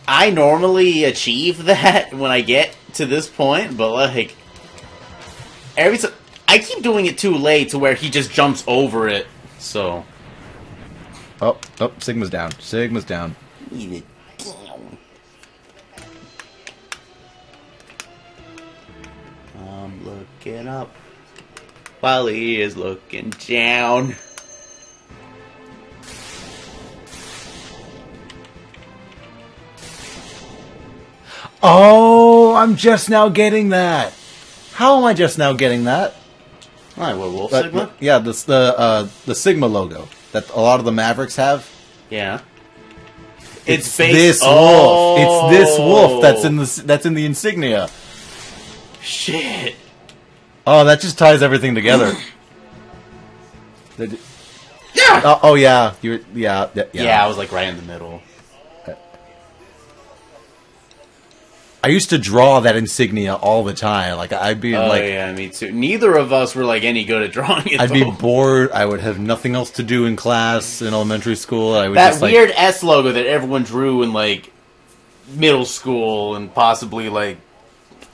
I normally achieve that when I get to this point, but like every time I keep doing it too late to where he just jumps over it. So Oh, Sigma's down. Sigma's down. eat it down. I'm looking up while he is looking down. Oh, I'm just now getting that. How am I just now getting that? Alright, what, Wolf Sigma? Yeah, the Sigma logo that a lot of the Mavericks have. Yeah. It's this wolf. It's this wolf that's in the insignia. Shit. Oh, that just ties everything together. Yeah. Oh yeah, yeah. Yeah, I was like right in the middle. I used to draw that insignia all the time. Like I'd be Oh like, yeah, me too. Neither of us were like any good at drawing it. I'd though. be bored. I would have nothing else to do in class in elementary school. I would That just, like, weird S logo that everyone drew in like middle school and possibly like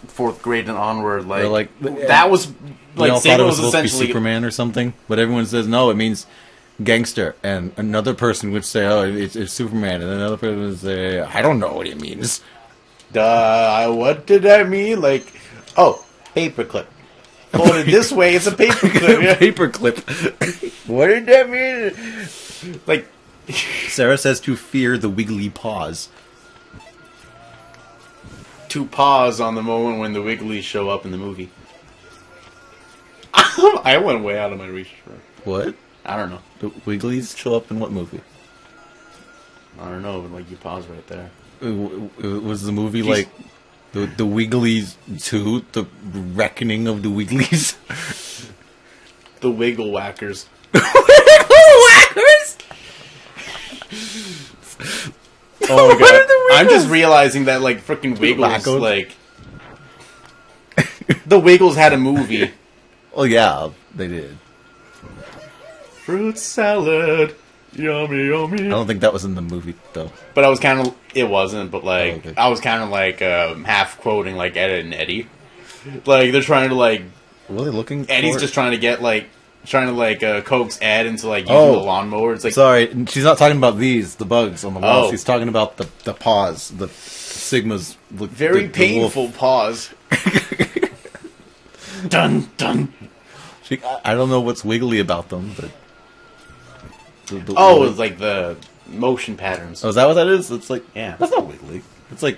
4th grade and onward. Like, that was we all like thought it was was supposed to be essentially Superman or something, but everyone says no. It means gangster, and another person would say, "Oh, it's Superman," and another person would say, "I don't know what it means." what did that mean? Like, oh, paperclip. Folded this way, it's a paperclip. Yeah. Paperclip. What did that mean? Like, Sarah says to fear the wiggly paws. to pause on the moment when the Wigglies show up in the movie. I went way out of my reach. What? I don't know. The Wigglies show up in what movie? I don't know, but like you pause right there. Was the movie like the Wigglies 2, the reckoning of the Wigglies? The Wiggle Whackers. Whackers? Oh my god. I'm just realizing that like freaking Wiggles, Wackos? like the Wiggles had a movie. Oh yeah, they did. Fruit salad. Yummy, yummy. I don't think that was in the movie though. But I was kind of, it wasn't, but like, okay. I was kind of like half quoting like Ed and Eddie. Like, they're trying to like, Were they looking? Eddie's for just trying to get like, coax Ed into like using the lawnmower. It's like, sorry, she's not talking about the bugs on the wall. Oh. She's talking about the paws, the Sigmas. very painful pause. Dun, dun. I don't know what's wiggly about them, but... Oh, it's like the motion patterns. Oh, is that what that is? It's like... Yeah. That's not wiggly. It's like...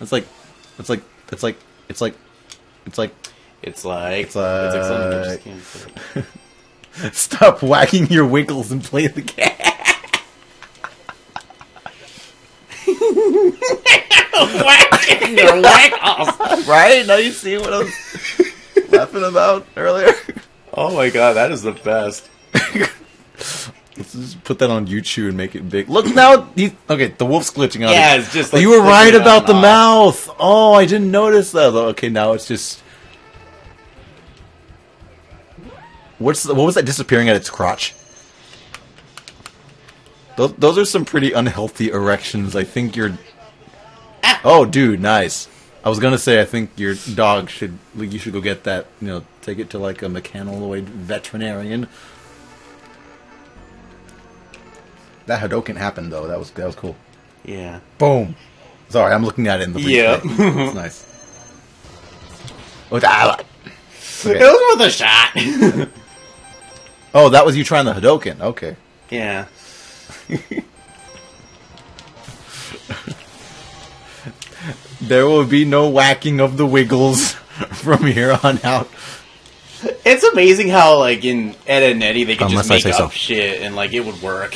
It's like something you just can't say. Stop whacking your wiggles and play the game. Whacking your wiggles! Right? Now you see what I was laughing about earlier? Oh my god, that is the best. Let's just put that on YouTube and make it big. Look now! Okay, the wolf's glitching out. Yeah, it's just like... you were right about the off. mouth! Oh, I didn't notice that. Okay, now it's just... What was that disappearing at its crotch? Those are some pretty unhealthy erections. I think you're... Oh, dude, nice. I was gonna say, I think your dog should... you should go get that, take it to like a mechanoid veterinarian. That Hadoken happened though. That was cool. Yeah. Boom. Sorry, I'm looking at it in the Yeah. replay. It's nice. Okay. It was worth a shot. Oh, that was you trying the Hadoken. Okay. Yeah. There will be no whacking of the wiggles from here on out. It's amazing how, like, in Ed and Eddie, they could Unless just I make say up so. shit and, like, it would work.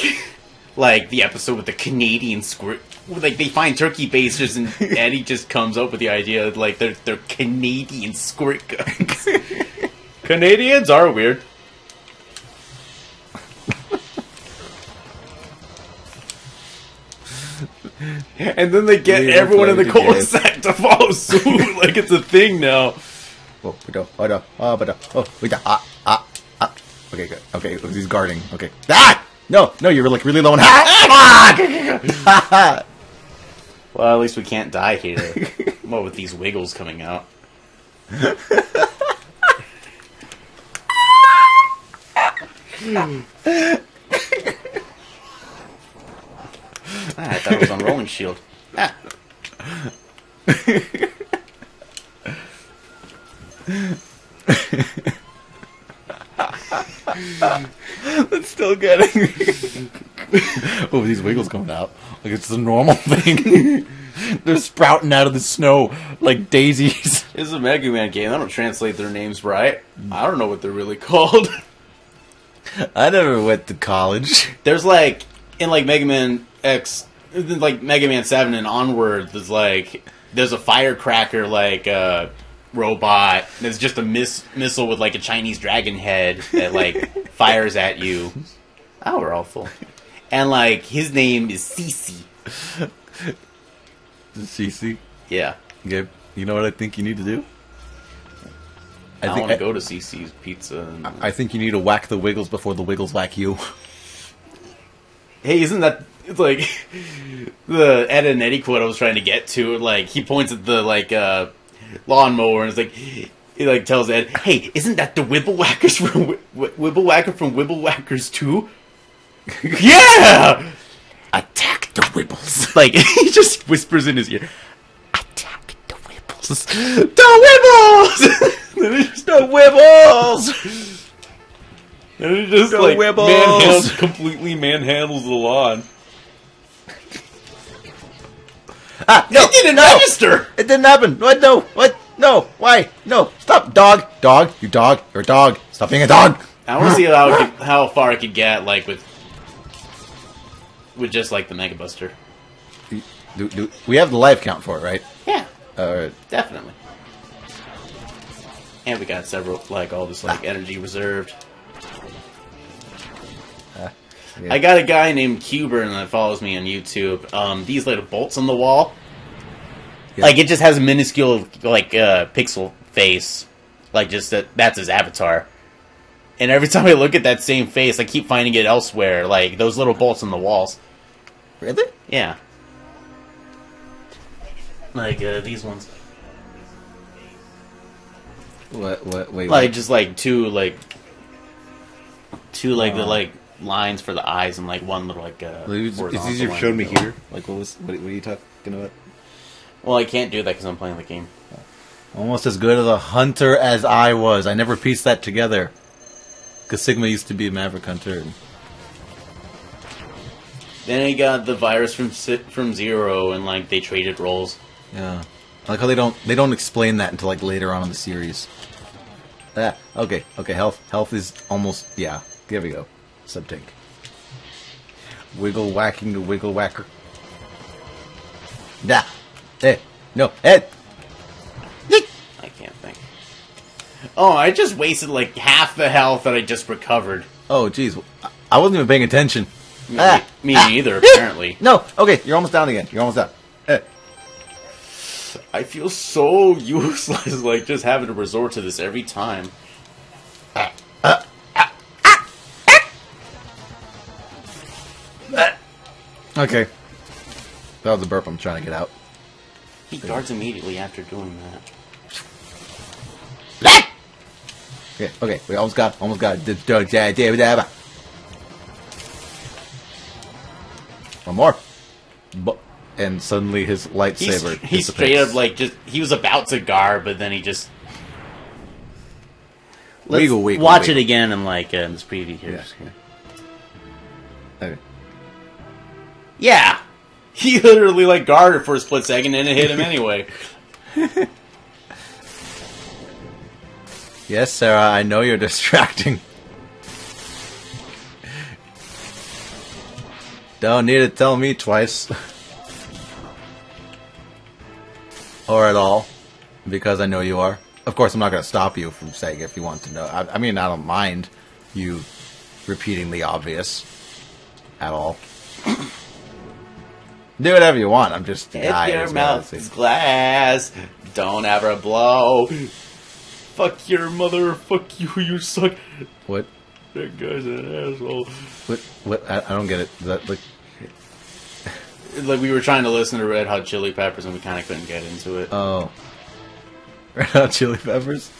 Like, the episode with the Canadian squirt. Like, they find turkey basers and Eddie just comes up with the idea of, like, they're Canadian squirt guns. Canadians are weird. And then they get everyone in the cul-de-sac to follow suit. Like, it's a thing now. Okay, good. Okay, he's guarding. Okay. Ah! No, you were like really low on Well, at least we can't die here. Well, with these wiggles coming out. I thought it was on Rolling Shield. Ah. That's still getting. Oh, these wiggles coming out. Like it's the normal thing. They're sprouting out of the snow like daisies. This is a Mega Man game. I don't translate their names right. I don't know what they're really called. I never went to college. There's like, in like Mega Man X, like Mega Man 7 and onward, there's a firecracker like robot. There's just a missile with like a Chinese dragon head that like fires at you. Oh, we're awful. And like his name is Cece. CC? Yeah. Gabe, you know what I think you need to do? I want to go to CC's Pizza. I think you need to whack the Wiggles before the Wiggles whack you. Hey, isn't that... It's like... the Ed and Eddie quote I was trying to get to. Like, he points at the, like, lawnmower and it's like... He, like, tells Ed, hey, isn't that the Wibblewhackers from... Wibblewhacker from Wibblewhackers 2? Yeah! Attack the Wibbles. Like, he just whispers in his ear. Attack the Wibbles. The Wibbles! The Wibbles! And he just, the like, Wibbles! completely manhandles the lawn. No, it didn't register! It didn't happen! What? No! What? No! Why? No! Stop! Dog! Dog! You dog! You're a dog! Stop being a dog! I want to see how far I could get, like, with just, like, the Mega Buster. We have the life count for it, right? Yeah. Alright. Definitely. And we got several, like, all this, like, energy reserved. Yeah. I got a guy named Cuber that follows me on YouTube. These little bolts on the wall. Yeah. Like, it just has a minuscule, like, pixel face. Like, just that's his avatar. And every time I look at that same face, I keep finding it elsewhere. Like, those little bolts on the walls. Really? Yeah. Like, these ones. Wait. Like, just, like, two, the, like, lines for the eyes and, like, one little, like, it's easier showed me here. Like, what are you talking about? Well, I can't do that because I'm playing the game. Almost as good of a hunter as I was. I never pieced that together. Because Sigma used to be a Maverick Hunter. Then he got the virus from Zero, and, like, they traded roles. Yeah. I like how they don't explain that until, like, later on in the series. Okay, health is almost, yeah. There we go. Sub-tank. Wiggle whacking the wiggle whacker. Nah. Hey. No. Ed. I can't think. Oh, I just wasted like half the health that I just recovered. Oh, jeez. I wasn't even paying attention. Me neither, apparently. No. Okay, you're almost down again. You're almost down. I feel so useless, like, just having to resort to this every time. Okay. That was a burp I'm trying to get out. He guards immediately after doing that. Okay, we almost got it. One more. And suddenly his lightsaber he straight up, like, he was about to guard, but then he just... Let's watch it again in, like, in this preview here. Yeah. Okay. Yeah! He literally, like, guarded for a split second and it hit him anyway. Yes, Sarah, I know you're distracting. Don't need to tell me twice. Or at all. Because I know you are. Of course, I'm not going to stop you from saying if you want to know. I mean, I don't mind you repeating the obvious. At all. Do whatever you want. I'm just... If your mouth is glass, don't ever blow. Fuck your mother, fuck you, you suck. What? That guy's an asshole. What? I don't get it. That like we were trying to listen to Red Hot Chili Peppers and we kind of couldn't get into it. Oh, Red Hot Chili Peppers.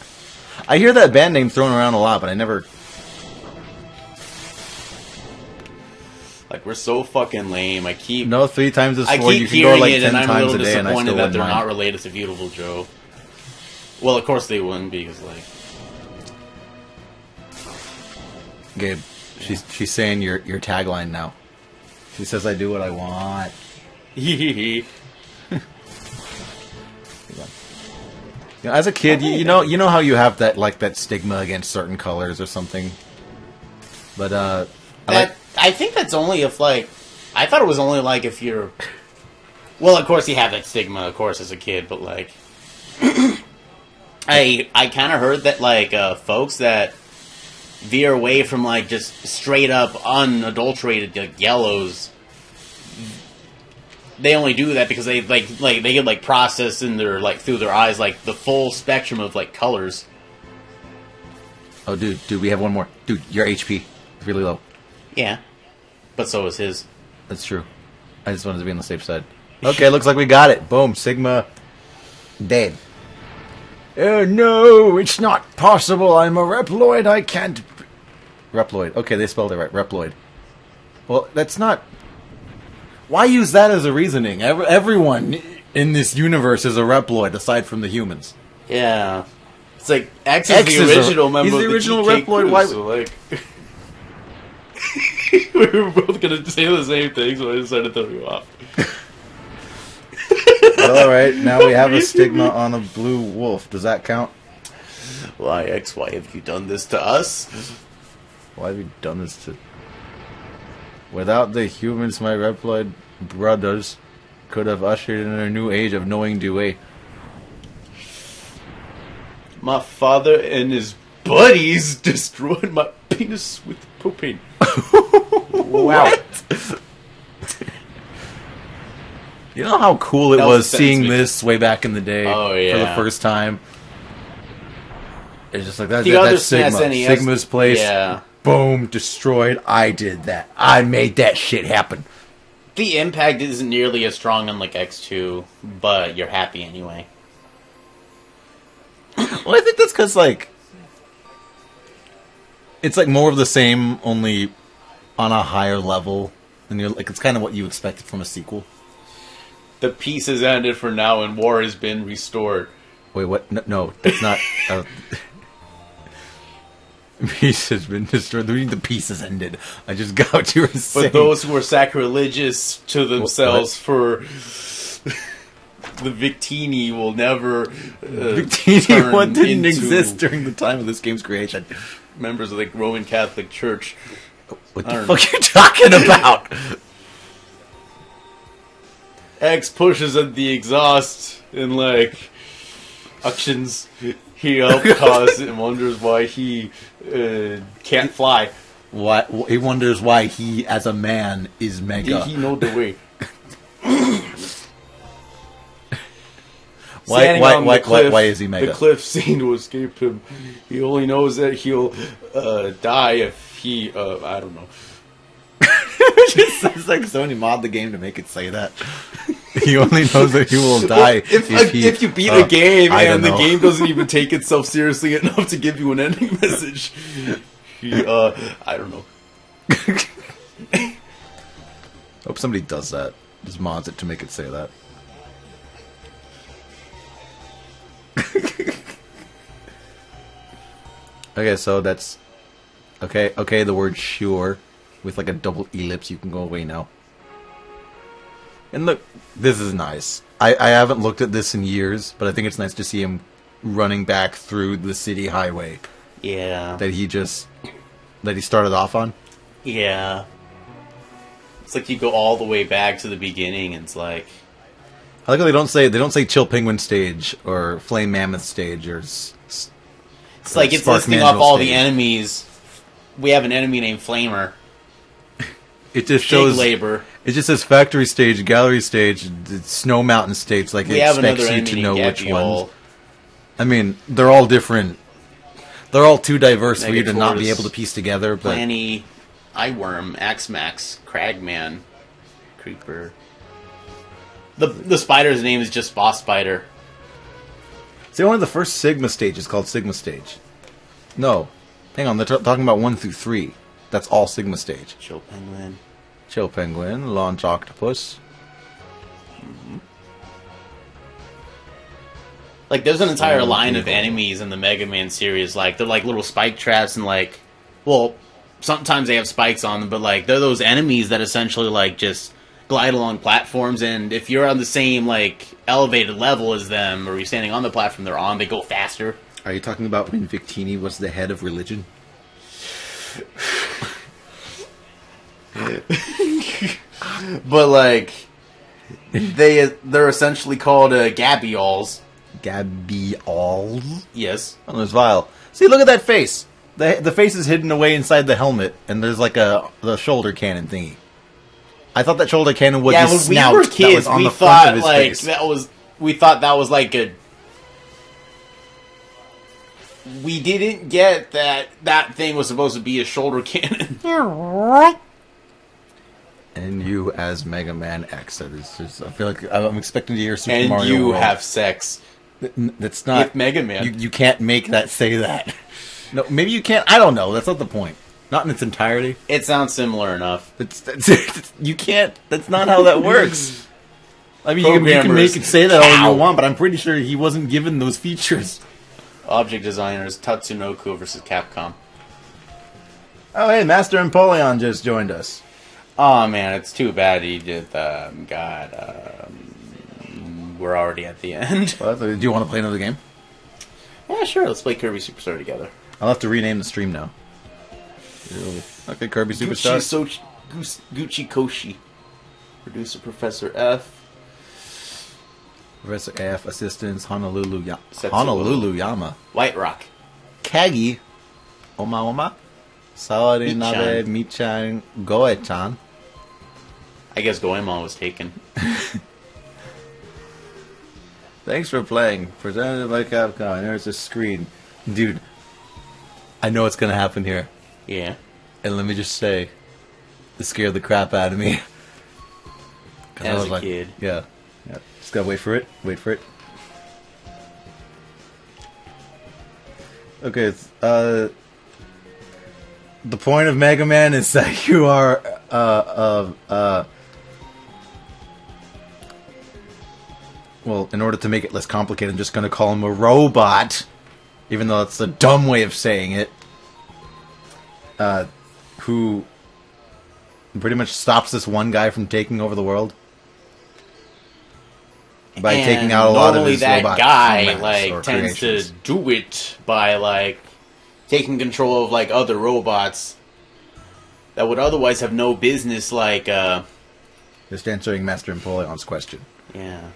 I hear that band name thrown around a lot, but I never. Like we're so fucking lame. I keep 3 times is 4. I keep You can hearing go like it, 10 and I'm a times little a day, and I disappointed still that wouldn't they're mind. not related to Beautiful Joe. Well, of course they wouldn't because like. Gabe, she's saying your tagline now. She says, "I do what I want." You know, as a kid, you know how you have that stigma against certain colors or something. But I think that's only if like I thought it was only like if you're. Well, of course you have that stigma, of course, as a kid, but like I kind of heard that like folks that veer away from like just straight up unadulterated like, yellows. They only do that because they like they get like processed in their like through their eyes like the full spectrum of like colors. oh, dude, we have one more. Dude, your HP is really low. Yeah, but so is his. That's true. I just wanted to be on the safe side. Okay, looks like we got it. Boom, Sigma dead. Oh no, it's not possible. I'm a Reploid. I can't. Reploid. Okay, they spelled it right. Reploid. Well, that's not. Why use that as a reasoning? Everyone in this universe is a Reploid, aside from the humans. Yeah, it's like X is the original member. He's the original Reploid. Why? So like, we were both gonna say the same thing, so I decided to throw you off. All right, now we have a stigma on a blue wolf. Does that count? Why, X? Why have you done this to us? Why have you done this to... Without the humans, my Reploid brothers could have ushered in a new age of knowing Dewey. My father and his buddies destroyed my penis with propane. Wow. You know how cool it was seeing this way back in the day for the first time? It's just like, that's Sigma. Sigma's place. Yeah. Boom, destroyed. I did that. I made that shit happen. The impact isn't nearly as strong on like X2, but you're happy anyway. Well, I think that's because like it's like more of the same, only on a higher level, and you're like it's kind of what you expected from a sequel. The peace has ended for now, and war has been restored. Wait, what? No, that's not. Peace has been destroyed. The peace has ended. I just got what you were saying. But those who are sacrilegious to themselves for the Victini will never. Victini, what didn't exist during the time of this game's creation? Members of the Roman Catholic Church. What the fuck are you talking about? X pushes at the exhaust and like actions. He outcasts and wonders why he can't fly. What he wonders why he, as a man, is mega. He know the way. Why is he mega? The cliff scene to escape him. He only knows that he'll die if he. I don't know. It's like somebody mod the game to make it say that. He only knows that he will die if you beat a game and the game doesn't even take itself seriously enough to give you an ending message. I don't know. Hope somebody does that. Just mods it to make it say that. Okay, so that's okay. Okay, the word sure with like a double ellipse. You can go away now. And look, this is nice. I haven't looked at this in years, but I think it's nice to see him running back through the city highway. Yeah. That he started off on. Yeah. It's like you go all the way back to the beginning, and it's like. I like how they don't say Chill Penguin stage or Flame Mammoth stage or. It's like it's listing off all the enemies. We have an enemy named Flamer. It just shows labor. It just says factory stage, gallery stage, Snow Mountain stage. Like it expects you to know which ones. I mean, they're all different. They're all too diverse for you to not be Megataurus, able to piece together. But Planny, Eyeworm, Axmax, Cragman, Creeper. The spider's name is just Boss Spider. see, only the first Sigma stage is called Sigma stage. No, hang on. They're talking about 1 through 3. That's all Sigma stage. Chill Penguin. Chill Penguin, Launch Octopus. Like, there's an entire line of enemies in the Mega Man series. Like, they're like little spike traps and like, well, sometimes they have spikes on them, but like, they're those enemies that essentially like just glide along platforms, and if you're on the same like elevated level as them, or you're standing on the platform they're on, they go faster. Are you talking about when Victini was the head of religion? But like, they're essentially called Gabiols. Gabiols? Yes. Oh, there's Vile. See, look at that face. The face is hidden away inside the helmet, and there's like the shoulder cannon thingy. I thought that shoulder cannon was the snout when we were kids, that was on we the front thought of his like face. we thought that was like a. We didn't get that thing was supposed to be a shoulder cannon. And you as Mega Man X. That is just, I feel like I'm expecting to hear Super And Mario you World. have sex That's not with Mega Man. You can't make that say that. No, maybe you can't. I don't know. That's not the point. Not in its entirety. It sounds similar enough. You can't. That's not how that works. I mean, you can make it say that all you want, but I'm pretty sure he wasn't given those features. Object designers Tatsunoko versus Capcom. Oh, hey, Master Empoleon just joined us. Oh man, it's too bad he did. We're already at the end. Well, do you want to play another game? Yeah, sure. Let's play Kirby Superstar together. I'll have to rename the stream now. Okay, Kirby Superstar. Gucci Koshi. Producer Professor F. Professor F. Assistants Honolulu Setsuo. Yama. White Rock. Kagi. Oma. Sawari Nabe Michan. Michan Goe-chan. I guess Goemon was taken. Thanks for playing. Presented by Capcom. There's a screen. Dude, I know what's going to happen here. Yeah. And let me just say, it scared the crap out of me. As a kid. Yeah. Just gotta wait for it. Okay, the point of Mega Man is that you are, well, in order to make it less complicated, I'm just gonna call him a robot, even though that's a dumb way of saying it, who pretty much stops this one guy from taking over the world. By taking out a lot of his robot guy like tends creations. to do it by like taking control of like other robots that would otherwise have no business. Like just answering Master Empoleon's question. Yeah.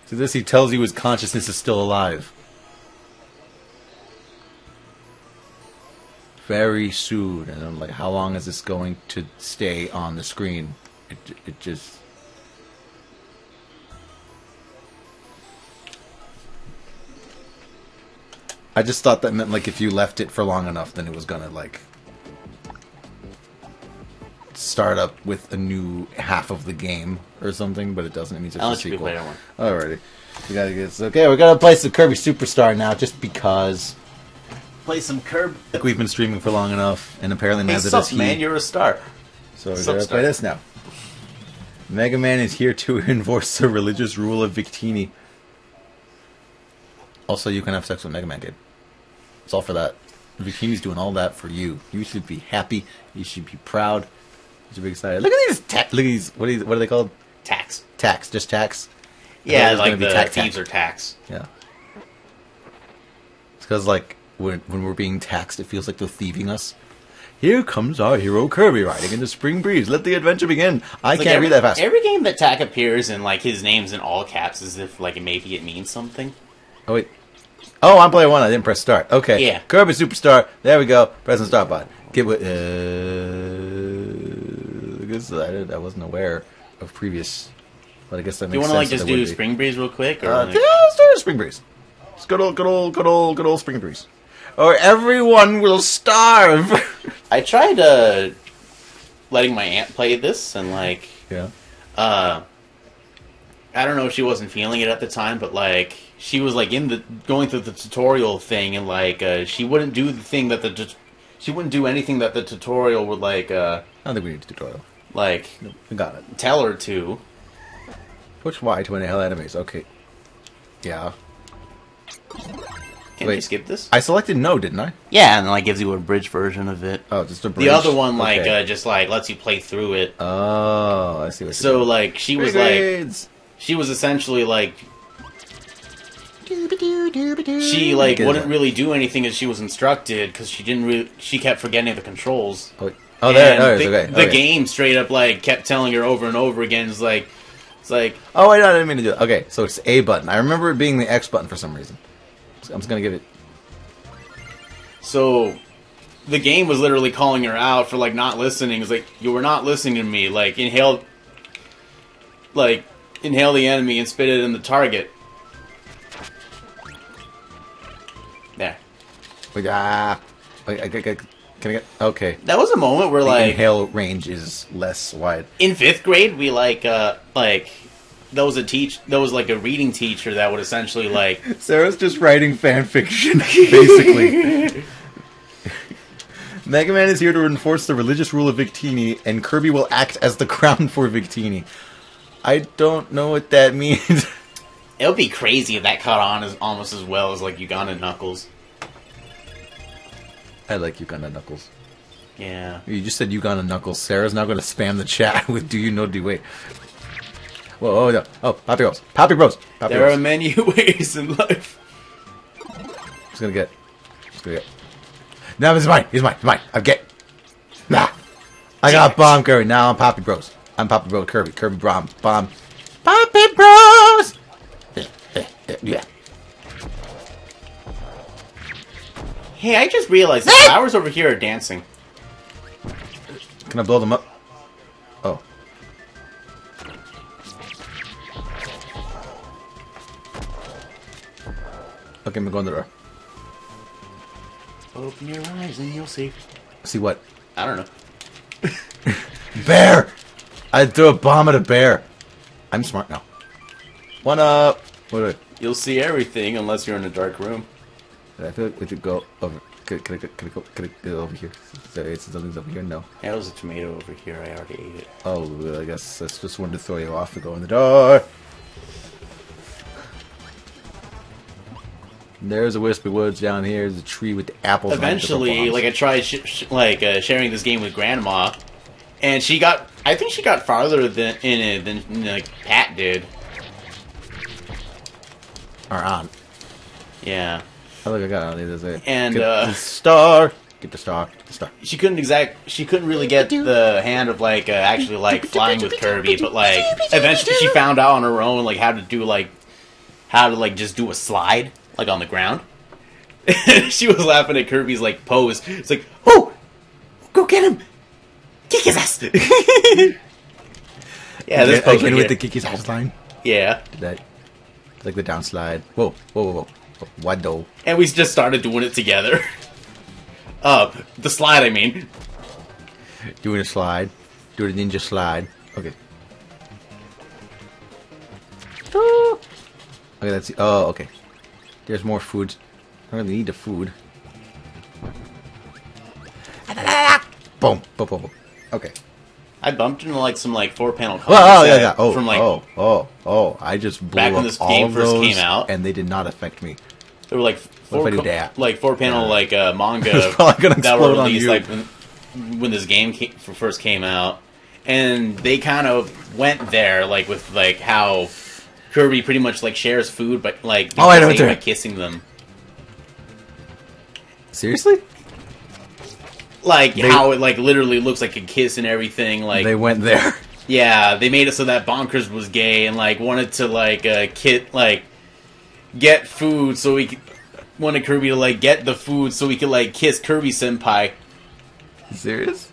To this, he tells you his consciousness is still alive. Very soon, and I'm like, how long is this going to stay on the screen? It just. I just thought that meant, like, if you left it for long enough, then it was gonna, like, start up with a new half of the game or something, but it doesn't. It means it's a sequel. Alrighty. We gotta get... Okay, we're gonna play some Kirby Superstar now, just because... Play some Kirby. Like, we've been streaming for long enough, and apparently Hey, neither sup, does he. man, you're a star. So we're gonna play this now. Mega Man is here to enforce the religious rule of Victini. Also, you can have sex with Mega Man, kid. It's all for that. Victini's doing all that for you. You should be happy. You should be proud. You should be excited. Look at these. Look at these. What are they called? Tax. Tax. Just tax. Yeah, like the thieves are tax. Yeah. It's because like when we're being taxed, it feels like they're thieving us. Here comes our hero Kirby riding in the spring breeze. Let the adventure begin. I can't read that fast. Every game that Tack appears in, like, his name's in all caps as if, like, maybe it means something. Oh, wait. Oh, I'm player one. I didn't press start. Okay. Yeah. Kirby Superstar. There we go. Press the start button. Get with... I guess I wasn't aware of previous... But I guess that makes sense. Do you want to, like, just do Spring Breeze real quick? Or yeah, let's do Spring Breeze. It's good old spring breeze. Or everyone will starve. I tried letting my aunt play this, and like, yeah. I don't know if she wasn't feeling it at the time, but like, she was like going through the tutorial thing, and like, she wouldn't do the thing that she wouldn't do anything that the tutorial would like. I don't think we need a tutorial. Like, we got it. Tell her to. Push Y to inhale enemies. Okay. Yeah. Can you skip this? I selected no, didn't I? Yeah, and then like gives you a bridge version of it. Oh, just a bridge. The other one like just like lets you play through it. Oh, I see what. So like she was grades. Like she was essentially like she like wouldn't really do anything as she was instructed because she didn't really she kept forgetting the controls. Oh, there it is. Okay. The game straight up like kept telling her over and over again. It's like. Oh wait, no, I didn't mean to do it. Okay, so it's A button. I remember it being the X button for some reason. I'm just gonna give it. So, the game was literally calling her out for like not listening. It's like you were not listening to me. Like inhale the enemy and spit it in the target. There. Wait, can I get? Okay. That was a moment where the like inhale range is less wide. In 5th grade, we there was like a reading teacher that would essentially like Sarah's just writing fan fiction, basically. Mega Man is here to enforce the religious rule of Victini, and Kirby will act as the crown for Victini. I don't know what that means. It would be crazy if that caught on as almost as well as like Uganda Knuckles. I like Uganda Knuckles. Yeah. You just said Uganda Knuckles. Sarah's now going to spam the chat with "Do you know D-Wait?" Whoa, oh no! Oh, Poppy Bros, Poppy Bros. There are many ways in life. Just gonna get. No, this is mine. He's mine. I get. Nah. I got bomb Kirby. Now I'm Poppy Bros. I'm Poppy Bros. Kirby. Kirby bomb. Poppy Bros. Yeah. Hey, I just realized the flowers over here are dancing. Can I blow them up? Oh. Okay, I'm going to the door. Open your eyes and you'll see. See what? I don't know. Bear! I threw a bomb at a bear. I'm smart now. One up. What? You'll see everything unless you're in a dark room. I feel like we should go over. Can I go over here? Something's over here? No. Yeah, there was a tomato over here. I already ate it. Oh, I guess that's just wanted to throw you off to go in the door. There's a Wispy Woods down here. There's a tree with the apples. Eventually, like I tried sharing this game with Grandma, and I think she got farther than like Pat did. Our aunt. Yeah. Oh, look, I got it on the other side. And Get the star. She couldn't really get the hand of like actually like flying with Kirby, but like eventually she found out on her own like how to just do a slide like on the ground. She was laughing at Kirby's like pose. It's like, oh, go get him, kick his ass. Yeah, this pose with the kick his ass line. Yeah, Did that like the downslide. Whoa. What though? and we just started doing it together. The slide, I mean. Doing a slide. Do a ninja slide. Okay. Okay, let's see. Oh, okay. There's more food. I don't really need the food. Boom. Okay. I bumped into like some like 4-panel comics yeah. Oh, from like I just blew back when up this all game of first those, came out, and they did not affect me. there were like What if I do that? 4-panel like manga It's probably gonna that were explode on released you. like when this game first came out, and they kind of went there like with like how Kirby pretty much like shares food, but like I know by kissing them. Seriously? Like how it like literally looks like a kiss and everything. Like They went there. yeah, they made it so that Bonkers was gay and like wanted to like get food so we could. Wanted Kirby to like get the food so we could like kiss Kirby Senpai. Serious?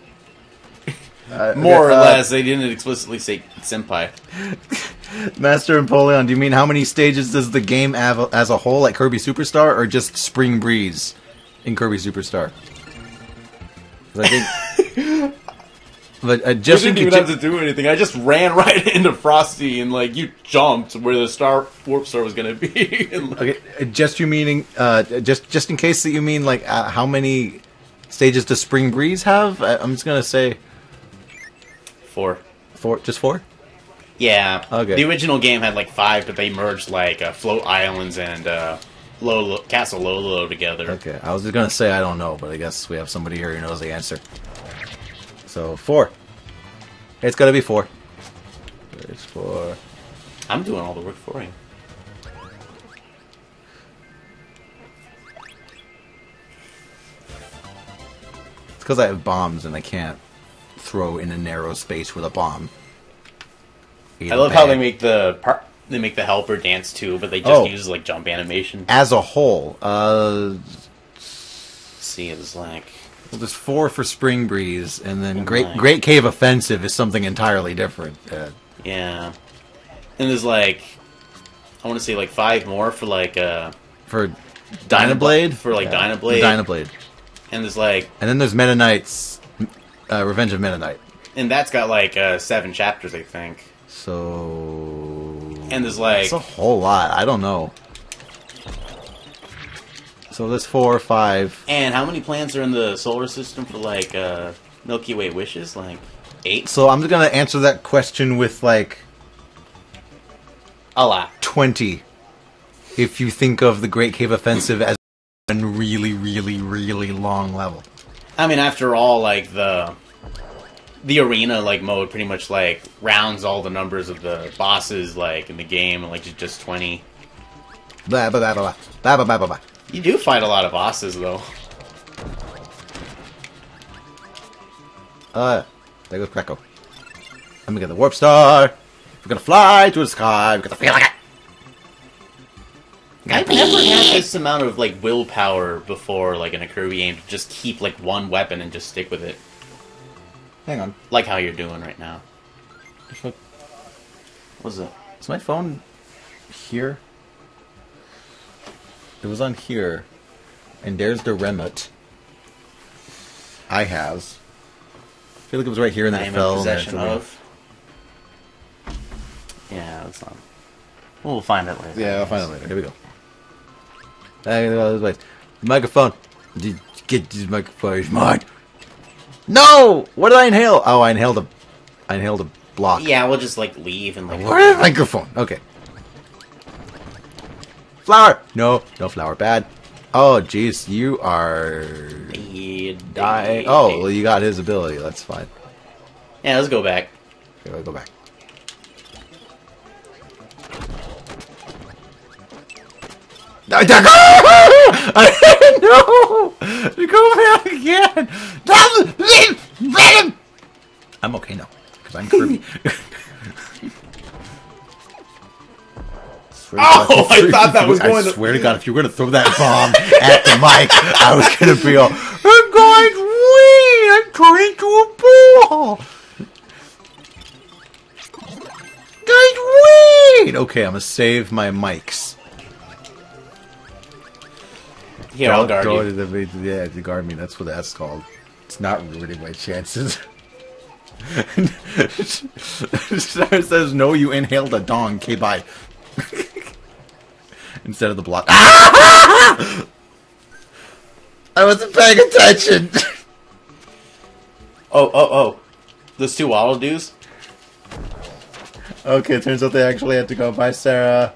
More or less, they didn't explicitly say Senpai. Master Napoleon, do you mean how many stages does the game have as a whole, like Kirby Superstar, or just Spring Breeze in Kirby Superstar? 'Cause I think... But I didn't even have to do anything. I just ran right into Frosty, and like you jumped where the warp star was gonna be. Okay, just you meaning just in case that you mean like how many stages does Spring Breeze have? I'm just gonna say 4. Just 4? Yeah. Okay. The original game had like 5, but they merged like Float Islands and Castle Lolo together. Okay, I was just gonna say I don't know, but I guess we have somebody here who knows the answer. So 4. It's gotta be 4. There's 4. I'm doing all the work for you. It's because I have bombs and I can't throw in a narrow space with a bomb. I love how they make the helper dance too, but they just use like jump animation. As a whole, let's see, it's like. Well, there's 4 for Spring Breeze, and then Great Cave Offensive is something entirely different. Yeah, and there's like, I want to say like 5 more for like for Dynablade Dynablade, and there's like, and then there's Meta Knight's Revenge of Meta Knight, and that's got like 7 chapters, I think. So, and there's like it's a whole lot. I don't know. So there's 4 or 5. And how many planets are in the solar system for like Milky Way wishes? Like 8? So I'm just gonna answer that question with like a lot. 20. If you think of the Great Cave Offensive as a really, really, really long level. I mean, after all, like the arena like mode pretty much like rounds all the numbers of the bosses like in the game, and like just 20. Blah blah blah blah blah blah blah blah. You do fight a lot of bosses, though. There goes Kracko. Let me get the warp star. We're gonna fly to the sky. We're gonna feel like it. I've never had this amount of like willpower before, like in a Kirby game, to just keep like one weapon and just stick with it. Hang on. Like how you're doing right now. What's it? Is my phone here? It was on here, and there's the remote. I feel like it was right here, and then it fell. Possession of. Yeah, that's not. We'll find it later. Yeah, I'll find it later. Here we go. Wait, microphone. Get this microphone. It's mine. No! What did I inhale? Oh, I inhaled a block. Yeah, we'll just like leave and like. What is microphone? Okay. Flower! No flower. Bad. Oh, jeez, you are... Oh, well, you got his ability. That's fine. Yeah, let's go back. Okay, we'll go back. I no! Go back again! I'm okay now, because I'm Kirby. Oh, I thought that was going to... I swear to God, if you were going to throw that bomb at the mic, I was going to be all, I'm going to a ball! Guys, wait! Okay, I'm going to save my mics. Here, I'll guard you. Yeah, to guard me, that's what that's called. It's not ruining my chances. It says, no, you inhaled a dong. Okay, bye. Instead of the block. I wasn't paying attention. Oh. Those 2 Waddle Doos? Okay, it turns out they actually had to go. Bye, Sarah.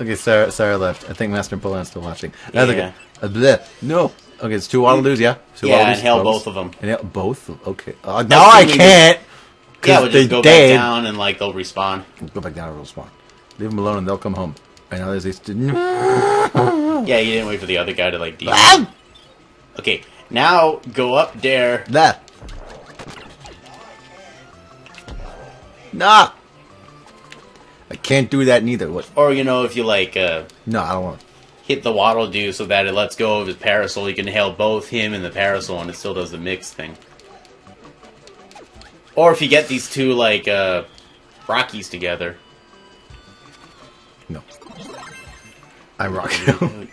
Okay, Sarah left. I think Master Napoleon's still watching. Yeah. Okay. No. Okay, it's 2 Waddle Doos, yeah? Inhale both of them. Inhale both? Okay. Now I can't! Yeah, we'll just go back down and like they'll respawn. We'll go back down and they'll respawn. Leave them alone and they'll come home. Right now there's these... Yeah, you didn't wait for the other guy to like deal. Okay, now go up there. That. Nah. I can't do that neither. What? Or you know, if you like no, I don't want to. Hit the Waddle Doo so that it lets go of his parasol, you can inhale both him and the parasol and it still does the mix thing. Or if you get these 2 like Rockies together. No. I rock you.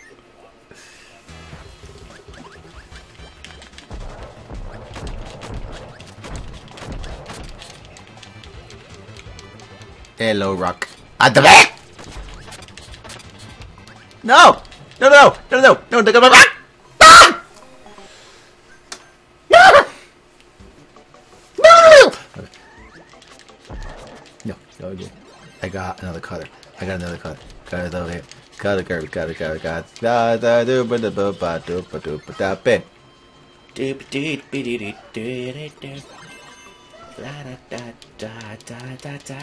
Hello, Rock. At the back! No! No, no, no, no, no, no, no, Rock! Ah! No! No! No, no, no. I got another cutter. I got another cutter. Cut it over here. Cut it, Kirby. Cut it, cut it, cut it. Da da do ba da ba ba do ba do ba da ben. Doop doop be doo doo doo doo doo. Da da da da da da da.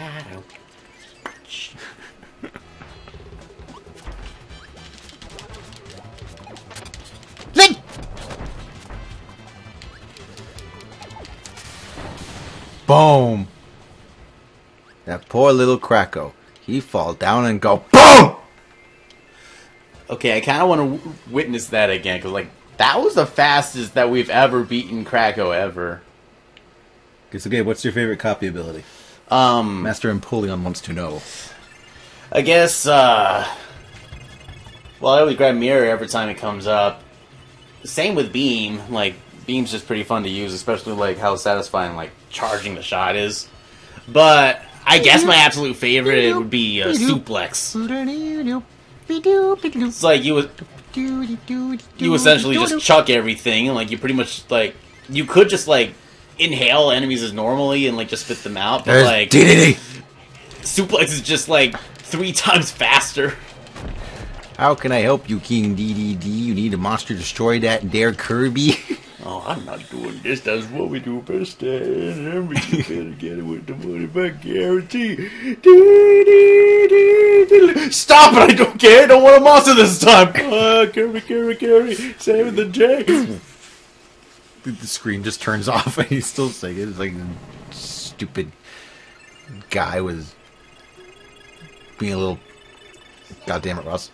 Zing! Boom! That poor little Kracko. He fall down and go BOOM! Okay, I kind of want to witness that again, because, like, that was the fastest that we've ever beaten Kracko ever. Okay, what's your favorite copy ability? Master Empoleon wants to know. I guess, well, I always grab Mirror every time it comes up. Same with Beam. Like, Beam's just pretty fun to use, especially, like, how satisfying, like, charging the shot is. But I guess my absolute favorite would be Suplex. It's like you essentially just chuck everything, and, like, you pretty much, like, you could just, like, inhale enemies as normally and, like, just spit them out, but, like, Suplex is just, like, 3 times faster. How can I help you, King DDD? You need a monster destroy that dare Kirby? Oh, I'm not doing this. That's what we do best. And we better get it with the money back guarantee. Stop it! I don't care. I don't want a monster this time. Kirby. Saving the day. The screen just turns off and he's still singing. It's like stupid guy was being a little. God damn it, Russ.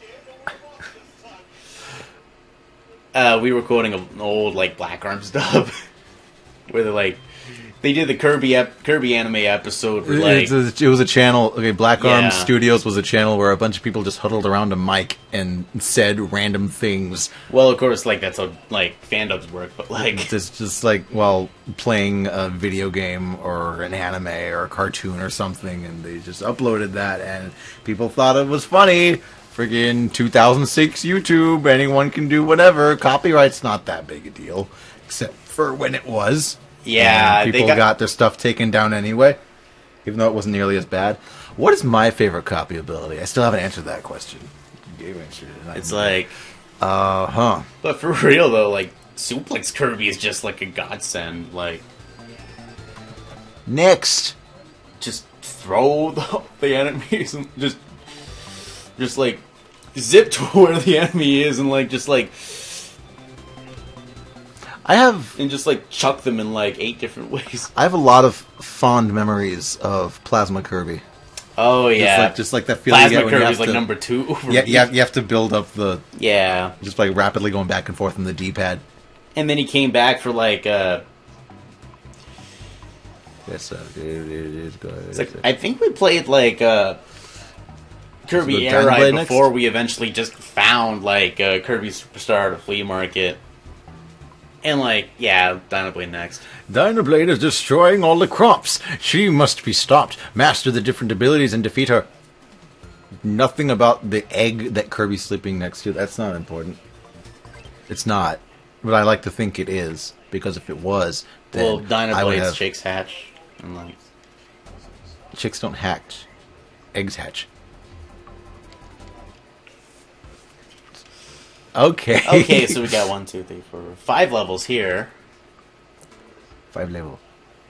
We were quoting an old, like, Black Arms dub where they did the Kirby anime episode where, like, it was a channel. Okay, Black Arms Studios was a channel where a bunch of people just huddled around a mic and said random things. Well, of course, like, that's how, like, fan dubs work, but, like, it's just like while playing a video game or an anime or a cartoon or something, and they just uploaded that, and people thought it was funny. Friggin' 2006 YouTube, anyone can do whatever. Copyright's not that big a deal, except for when it was. Yeah, and people got their stuff taken down anyway, even though it wasn't nearly as bad. What is my favorite copy ability? I still haven't answered that question. You answered it. It's like, But for real though, like, Suplex Kirby is just like a godsend. Like, next, just throw the enemies and just like zip to where the enemy is and like just like. And just, like, chuck them in, like, 8 different ways. I have a lot of fond memories of Plasma Kirby. Oh, yeah. Just like that feeling Plasma you get when Kirby's, you have like, to, number 2. Yeah, you have to build up the... Yeah. Just, like, rapidly going back and forth on the D-pad. And then he came back for, like, It's like, I think we played, like, Kirby Air Ride before we eventually just found, like, Kirby Superstar at a flea market. And, like, yeah, Dynablade next. Dynablade is destroying all the crops. She must be stopped. Master the different abilities and defeat her. Nothing about the egg that Kirby's sleeping next to. That's not important. It's not. But I like to think it is. Because if it was, then well, Dynablade's chicks hatch. And, like... Chicks don't hatch. Eggs hatch. Okay. Okay, so we got 1, 2, 3, 4, 5 levels here. 5 level.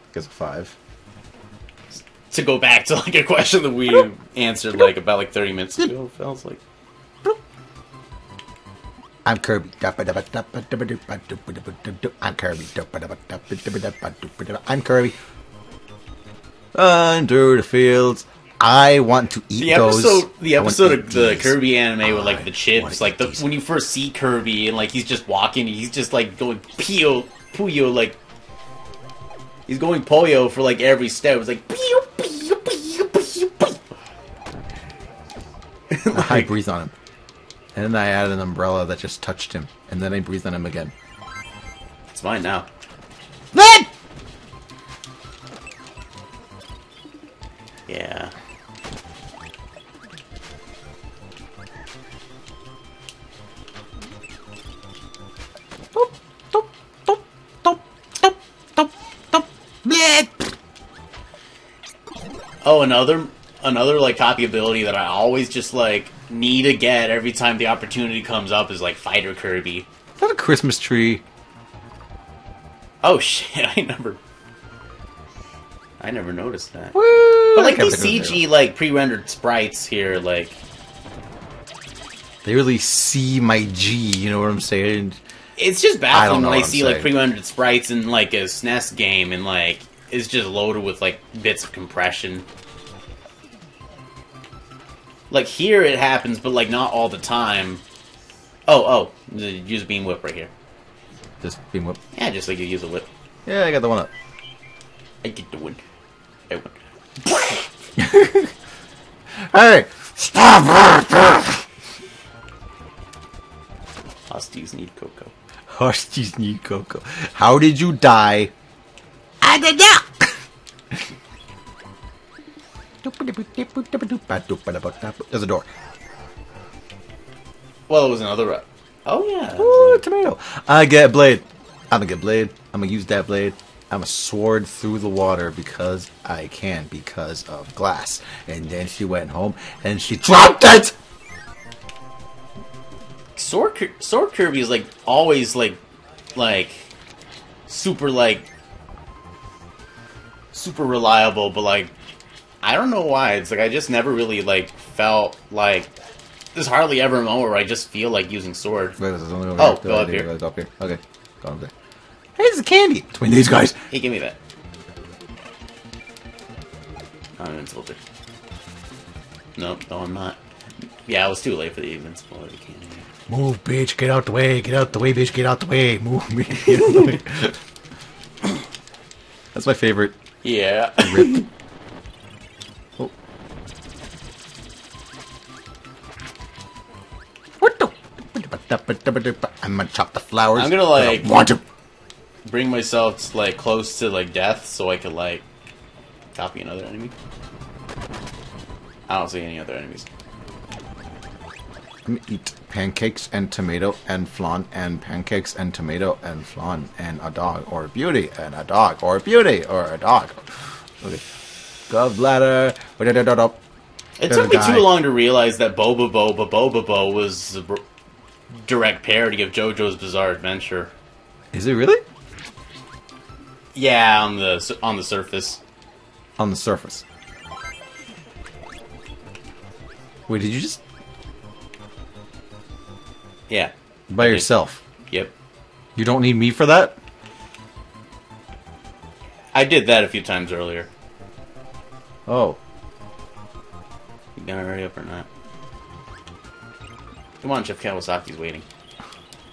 Because of 5. To go back to, like, a question that we answered, like, about, like, 30 minutes ago, it feels like. I'm Kirby. I'm Kirby. I'm Kirby. Under the fields. I want to eat the episode of the Kirby anime with, like, the chips, like, when you first see Kirby and, like, he's just walking, he's just, like, going Puyo, like, he's going Poyo for, like, every step. It's like, Puyo, Puyo, Puyo, Puyo. I breathed on him. And then I added an umbrella that just touched him. And then I breathed on him again. It's mine now. Yeah. Oh, another like copy ability that I always just like need to get every time the opportunity comes up is like Fighter Kirby. Is that a Christmas tree? Oh shit! I never noticed that. Woo! But like these CG like pre-rendered sprites here, like they really see my G. You know what I'm saying? it's just baffling when I what see I'm like saying. pre-rendered sprites in like a SNES game and like it's just loaded with like bits of compression. Like here it happens, but like not all the time. Oh, use a beam whip right here. Just beam whip. Yeah, just like you use a whip. Yeah, I got the one up. I get the win. I win. Hey! Stop! Hosties need cocoa. Hosties need cocoa. How did you die? I don't know! There's a door. Well, it was another. Oh yeah. Ooh, tomato. I get a blade. I'm gonna get a blade. I'm gonna use that blade. I'm a sword through the water because I can, because of glass. And then she went home and she dropped it! Sword Kirby is like always like super reliable, but like I don't know why. It's like I just never really like felt like there's hardly ever a moment where I just feel like using sword. Wait, there's only over Oh, here. go up here. Go up here. Okay, go up there. Hey, there's a candy between these guys. Hey, give me that. I'm invincible. Nope, no, I'm not. Yeah, I was too late for the invincibility candy. Move, bitch. Get out the way. Get out the way, bitch. Get out the way. Move, bitch. Get out the way. That's my favorite. Yeah. Rip. Oh. What the? I'm gonna chop the flowers. I'm gonna like want to bring myself like close to like death so I could like copy another enemy. I don't see any other enemies. I'm gonna eat pancakes and tomato and flan and pancakes and tomato and flan and a dog or beauty and a dog or beauty or a dog. Okay. Gallbladder. It took me too long to realize that Boba was a direct parody of JoJo's Bizarre Adventure. Is it really? Yeah, on the surface. On the surface. Wait, did you just Yeah. by yourself? Yep. You don't need me for that? I did that a few times earlier. Oh. You gonna hurry up or not? Come on, Chef Kawasaki's waiting.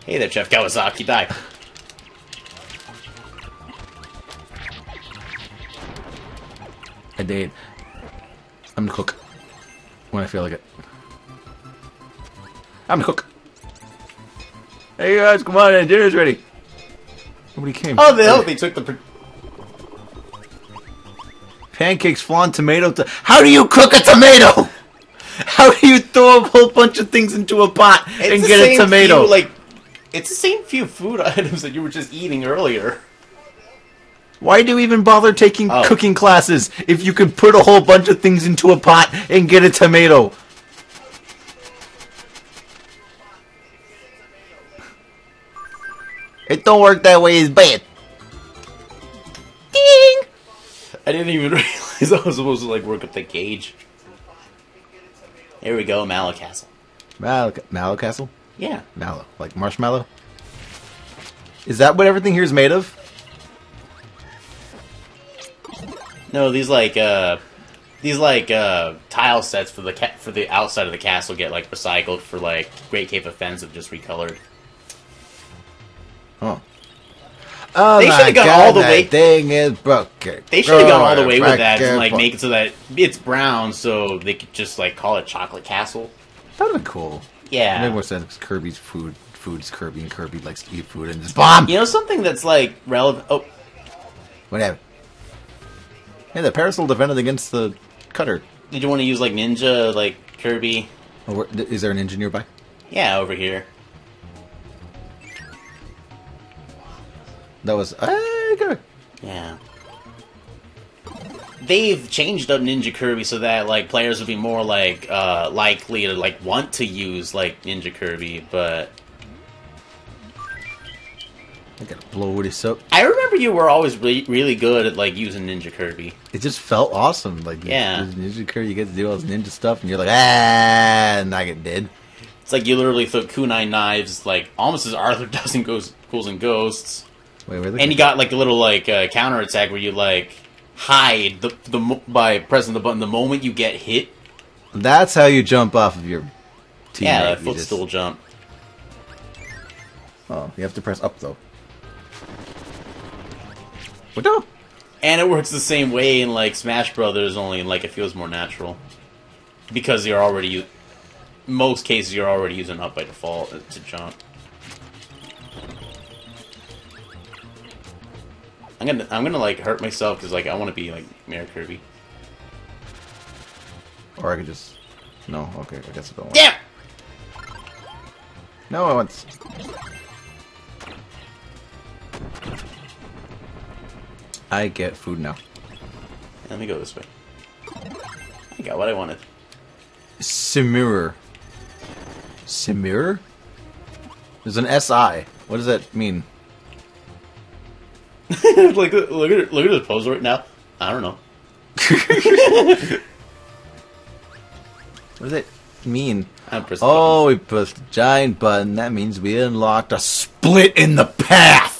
Hey there, Chef Kawasaki, die. I did. I'm gonna cook. When I feel like it. I'm gonna cook. Hey guys, come on in, dinner's ready. Nobody came. Oh, they took the... Pancakes, flan, tomato. How do you cook a tomato? How do you throw a whole bunch of things into a pot and get a tomato? It's the same few food items that you were just eating earlier. Why do you even bother taking cooking classes if you could put a whole bunch of things into a pot and get a tomato? It don't work that way, it's bad. Ding! I didn't even realize I was supposed to like work up the gauge. There we go, Mallow Castle. Mallow Castle? Yeah. Mallow. Like marshmallow? Is that what everything here is made of? No, these tile sets for the outside of the castle get like recycled for like Great Cape Offensive, just recolored. Oh. Oh, they should have gone all the way. Thing is broken. They should have gone all the way with that and like make it so that it's brown, so they could just like call it Chocolate Castle. That'd be cool. Yeah. It makes more sense because Kirby's food's Kirby, and Kirby likes to eat food and just bomb! You know something that's, like, relevant... Oh. Whatever. Hey, the parasol defended against the cutter. Did you want to use, like, ninja, like, Kirby? Oh, is there an engine nearby? Yeah, over here. That was... good. Yeah. They've changed up Ninja Kirby so that, like, players would be more, like, likely to, like, want to use, like, Ninja Kirby, but... I gotta blow this up. I remember you were always really good at, like, using Ninja Kirby. It just felt awesome. Like, yeah. Ninja Kirby, you get to do all this ninja stuff, and you're like, and I get dead. It's like you literally throw kunai knives, like, almost as Arthur does in Ghouls and Ghosts. Wait, where and you got, like, a little, like, counter attack where you, like... hide by pressing the button the moment you get hit. That's how you jump off of your teammate. Yeah, footstool jump. Oh, you have to press up though. What the? And it works the same way in like Smash Brothers, only like it feels more natural because you're already most cases you're already using up by default to jump. I'm gonna like hurt myself because like I want to be like Mayor Kirby. Or I could just no. Okay, I guess I don't want. Yeah. No, I want. I get food now. Let me go this way. I got what I wanted. Simir. Simir? There's an SI. What does that mean? Like, look at his pose right now. I don't know. What does that mean? Oh, we pushed a giant button. That means we unlocked a split in the path.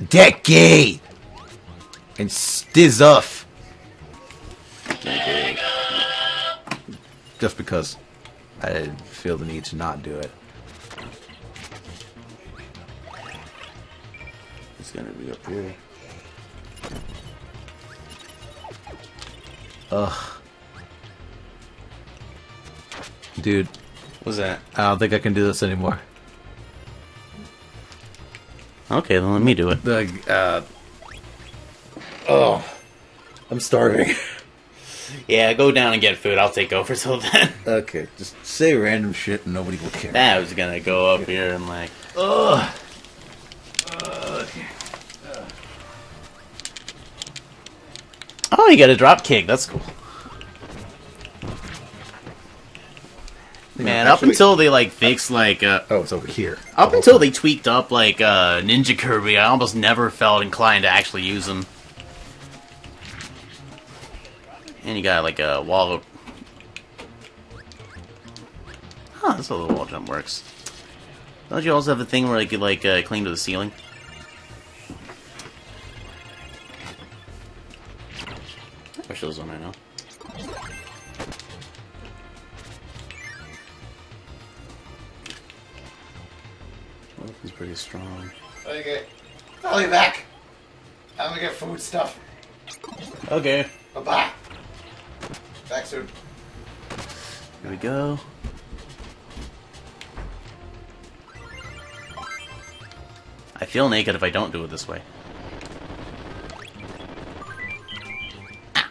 Decade and stiz off. Just because I didn't feel the need to not do it. It's gonna be up here. Ugh. Dude. What's that? I don't think I can do this anymore. Okay, then let me do it. Oh. I'm starving. Yeah, go down and get food. I'll take over till then. Okay, just say random shit and nobody will care. I was gonna go up here and like... Ugh. Oh, you got a drop kick. That's cool. Man, up until they like fixed like oh, it's over here. Up until they tweaked up like Ninja Kirby, I almost never felt inclined to actually use them. And you got like a wall. Huh, that's how the wall jump works. Don't you also have the thing where like you like cling to the ceiling? I wish there was one I know. Oh, he's pretty strong. Okay. I'll be back. I'm gonna get food stuff. Okay. Bye-bye. Back soon. Here we go. I feel naked if I don't do it this way. Ah.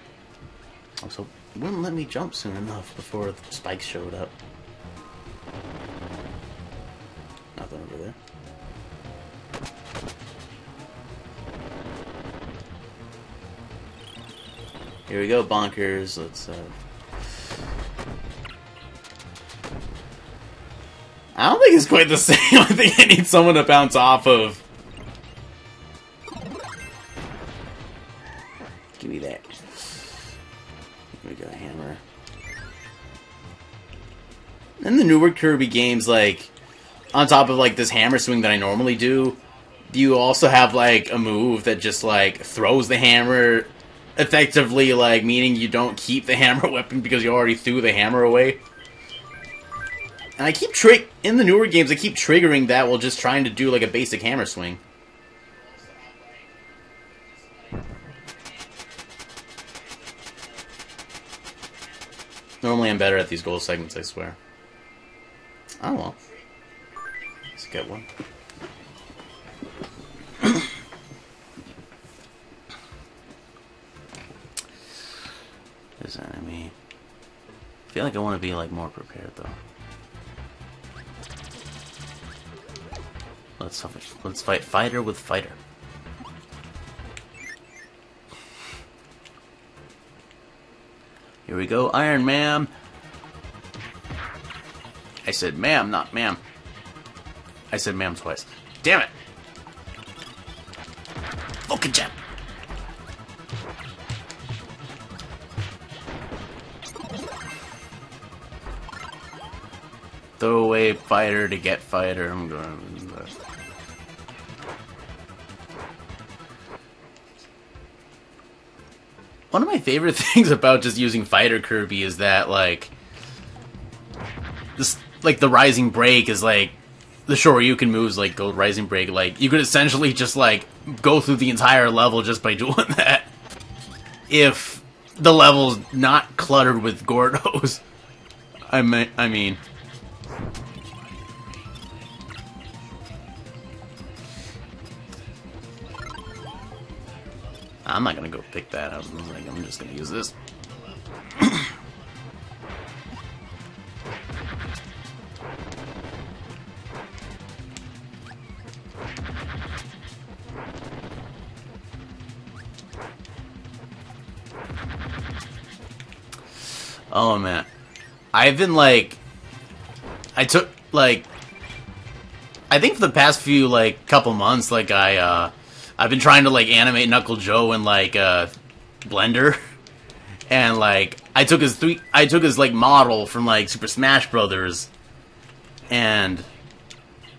Also, it wouldn't let me jump soon enough before the spikes showed up. Nothing over there. Here we go, bonkers. Let's, I don't think it's quite the same. I think I need someone to bounce off of. Give me that. Here we go, hammer. In the newer Kirby games, like, on top of, like, this hammer swing that I normally do, you also have, like, a move that just, like, throws the hammer effectively, like, meaning you don't keep the hammer weapon because you already threw the hammer away. And I keep in the newer games, I keep triggering that while just trying to do, like, a basic hammer swing. Normally I'm better at these goal segments, I swear. Oh well. Let's get one. This enemy. I feel like I want to be like more prepared though. Let's fight fighter with fighter. Here we go, Iron Man. I said ma'am, not ma'am. I said ma'am twice. Damn it! Fucking jump. Throw away fighter to get fighter. I'm going. One of my favorite things about just using fighter Kirby is that like this, like the rising break is like the Shoryuken moves like go rising break. Like you could essentially just like go through the entire level just by doing that. If the level's not cluttered with Gordos, I mean. I'm not gonna go pick that up. I'm just gonna use this. Oh man, I've been like, I think for the past few like couple months, like I've been trying to like animate Knuckle Joe in like Blender, and like I took his like model from like Super Smash Brothers, and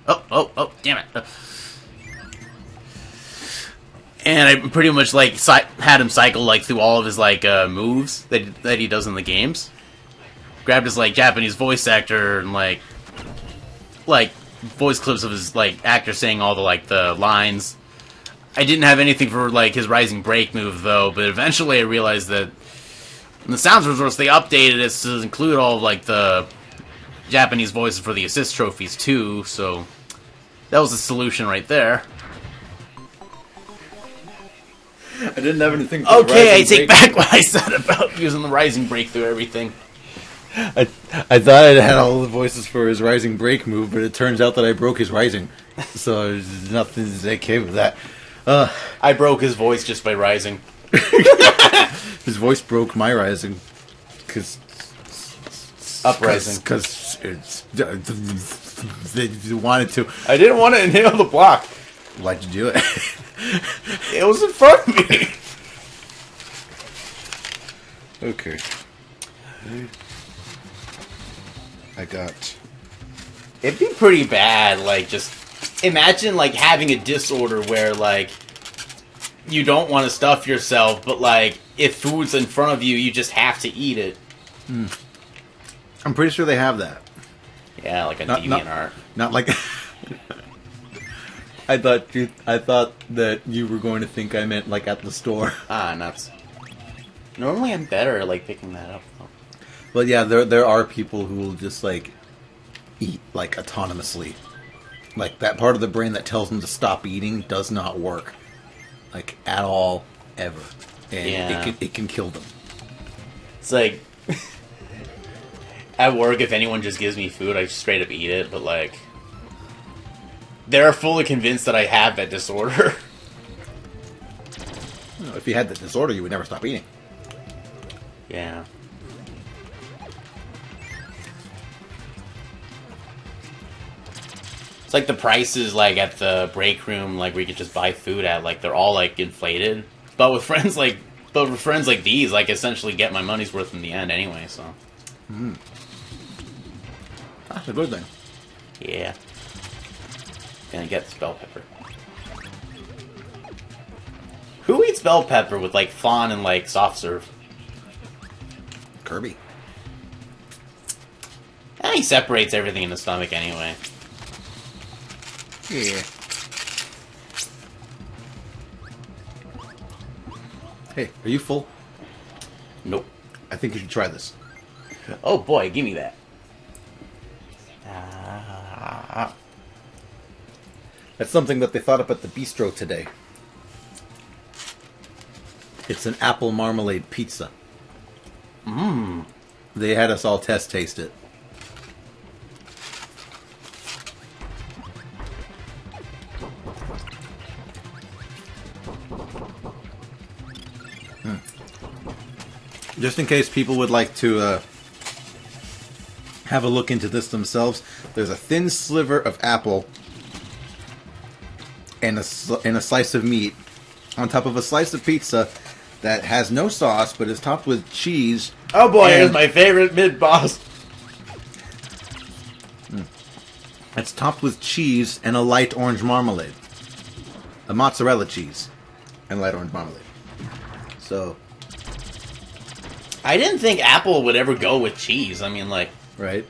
oh damn it, and I pretty much like had him cycle like through all of his like moves that he does in the games. Grabbed his like Japanese voice actor and like voice clips of his like actor saying all the like the lines. I didn't have anything for like his rising break move though, but eventually I realized that in the Sounds Resource they updated it to include all of, like the Japanese voices for the assist trophies too, so that was the solution right there. I didn't have anything for okay, I take back what I said about using the rising break through everything. I thought I had all the voices for his rising break move, but it turns out that I broke his rising. So there's nothing that came of that. I broke his voice just by rising. His voice broke my rising. Cause uprising. Because they wanted to. I didn't want to inhale the block. Why'd you do it? It was in front of me. Okay. I got... It'd be pretty bad, like, just... Imagine, like, having a disorder where, like, you don't want to stuff yourself, but, like, if food's in front of you, you just have to eat it. I'm pretty sure they have that. Yeah, like a DeviantArt. Not like... I thought that you were going to think I meant, like, at the store. Ah, nuts. Normally I'm better at, like, picking that up, though. But yeah, there are people who will just, like, eat, like, autonomously. Like, that part of the brain that tells them to stop eating does not work. Like, at all, ever. And yeah. it can kill them. It's like... at work, if anyone just gives me food, I just straight up eat it, but, like... They're fully convinced that I have that disorder. No, if you had that disorder, you would never stop eating. Yeah. It's like the prices, like, at the break room, like, where you could just buy food at, like, they're all, like, inflated. But with friends like these, like, essentially get my money's worth in the end anyway, so. That's a good thing. Yeah. Gonna get this bell pepper. Who eats bell pepper with, like, fawn and, like, soft serve? Kirby. He separates everything in the stomach anyway. Yeah. Hey, are you full? Nope. I think you should try this. Oh boy, give me that. That's something that they thought up at the bistro today. It's an apple marmalade pizza. Mmm. They had us all test taste it. Just in case people would like to have a look into this themselves, there's a thin sliver of apple and a slice of meat on top of a slice of pizza that has no sauce but is topped with cheese. Oh boy, here's my favorite mid-boss. It's topped with cheese and a light orange marmalade. A mozzarella cheese and light orange marmalade. So... I didn't think apple would ever go with cheese. I mean, like... Right?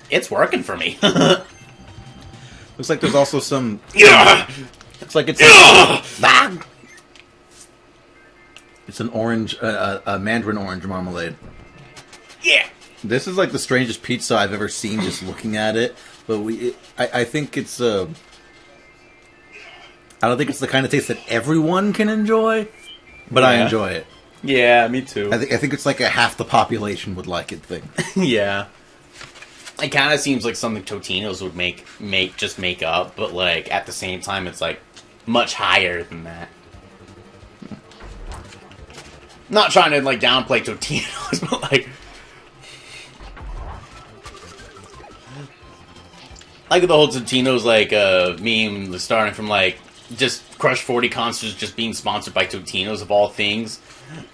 It's working for me. Looks like there's also some... It's like it's... It's an orange... a mandarin orange marmalade. Yeah! This is like the strangest pizza I've ever seen just looking at it. But I think it's... I don't think it's the kind of taste that everyone can enjoy. But I enjoy it. Yeah, me too. I think it's like a half the population would like it thing. Yeah. It kind of seems like something Totino's would make up, but like at the same time it's like much higher than that. Not trying to like downplay Totino's, but like the whole Totino's like meme starting from like just Crush 40 concerts just being sponsored by Totino's of all things.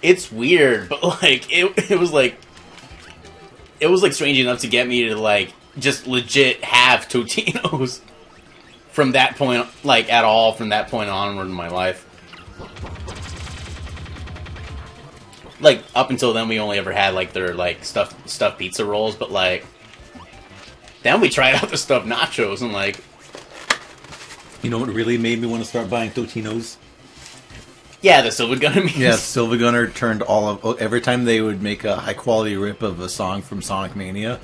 It's weird, but like it was like strange enough to get me to like just legit have Totino's from that point, like at all from that point onward in my life. Like up until then, we only ever had like their like stuffed pizza rolls, but like then we tried out the stuffed nachos and like. You know what really made me want to start buying Totino's? Yeah, the Silver Gunner memes. Yeah, Silver Gunner turned every time they would make a high quality rip of a song from Sonic Mania,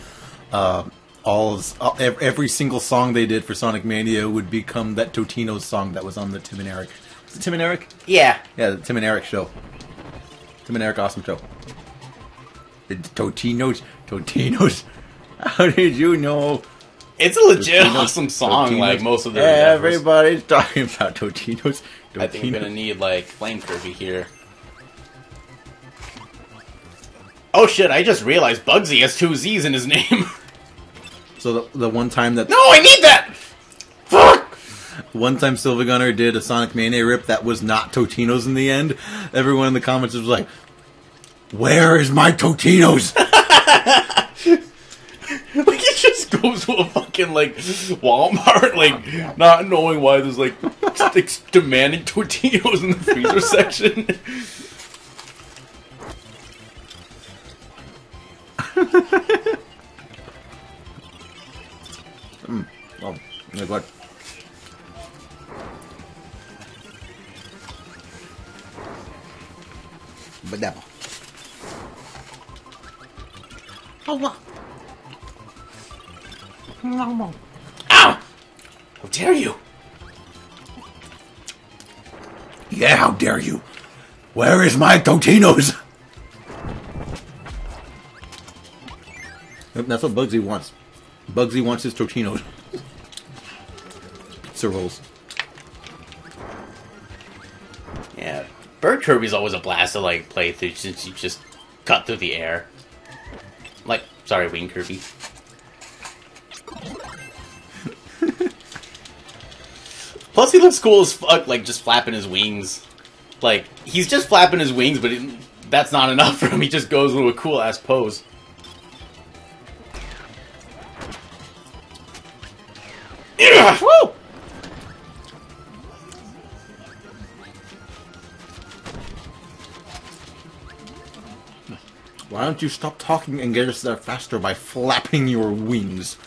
every single song they did for Sonic Mania would become that Totino's song that was on the Tim and Eric. Was it Tim and Eric? Yeah. Yeah, the Tim and Eric show. Tim and Eric Awesome Show. The Totino's. How did you know? It's a legit awesome song, Totino's. Like most of their Everybody's talking about Totino's. I think I'm gonna need like Flame Kirby here. Oh shit, I just realized Bugsy has 2 Z's in his name. So the one time that... No, I need that! Fuck! One time Silver Gunner did a Sonic Mania rip that was not Totino's in the end. Everyone in the comments was like, where is my Totino's? Like, it just goes to a fucking, like, Walmart, like, not knowing why there's, like, demanding Totino's in the freezer section. Oh, my God. But that. Oh, ow! How dare you! Yeah, how dare you! Where is my Totino's? That's what Bugsy wants. Bugsy wants his Totino's. Pizza rolls. Yeah, Bird Kirby's always a blast to like play through since you just cut through the air. Like, sorry, Wing Kirby. Plus, he looks cool as fuck, like, just flapping his wings. Like, he's just flapping his wings, but that's not enough for him. He just goes into a cool-ass pose. Woo! Why don't you stop talking and get us there faster by flapping your wings?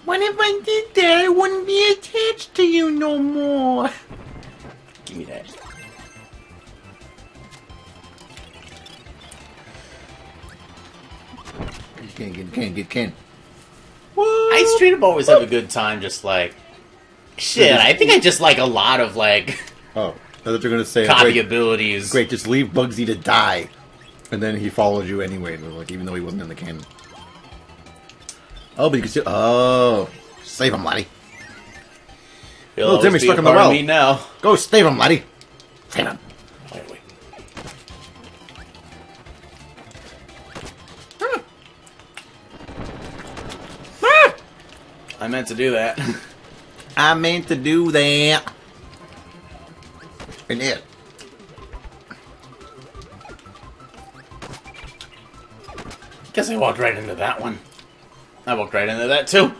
What if I did that? I wouldn't be attached to you no more. Give me that. Ken, get Ken. I straight up always have a good time just like... Shit, I think I just like a lot of like... Oh, I thought you were gonna say... copy great, abilities. Great, just leave Bugsy to die. And then he followed you anyway, like even though he wasn't in the cannon. Oh, but you can still... Oh, save him, laddie. He'll Timmy's stuck in the part of well. me now. Go save him, laddie. Save him. Wait. I meant to do that. I meant to do that. And it. Guess I walked right into that one. I walked right into that too.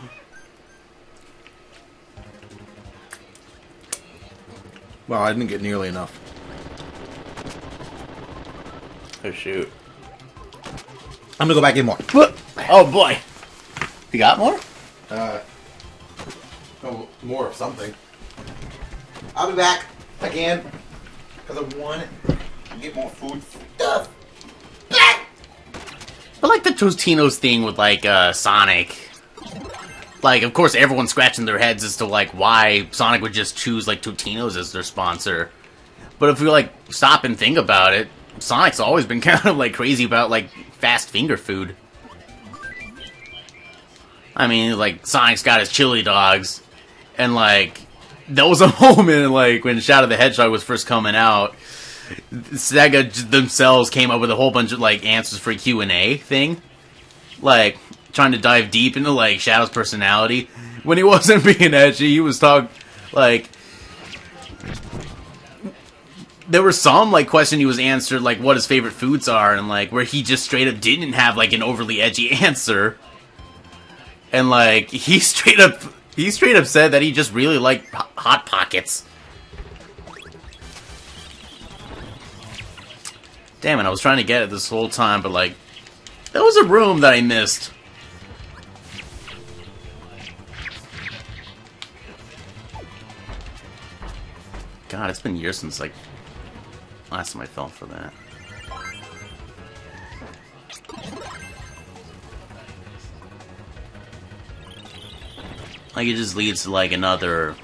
Well, I didn't get nearly enough. Oh shoot. I'm gonna go back in more. Oh boy. You got more? Oh, more of something. I'll be back again because I want to get more food stuff. I like the Tostinos thing with like Sonic. Like, of course, everyone's scratching their heads as to like why Sonic would just choose like Totinos as their sponsor. But if we like stop and think about it, Sonic's always been kind of like crazy about like fast finger food. I mean, like Sonic's got his chili dogs, and like there was a moment like when Shadow the Hedgehog was first coming out. Sega themselves came up with a whole bunch of like answers for a Q&A thing, like trying to dive deep into like Shadow's personality. When he wasn't being edgy, he was talking like there were some like question he was answered like what his favorite foods are, and like where he just straight up didn't have like an overly edgy answer, and like he straight up said that he just really liked Hot Pockets. Damn it, I was trying to get it this whole time, but like, there was a room that I missed. God, it's been years since like, last time I fell for that. Like, it just leads to like another...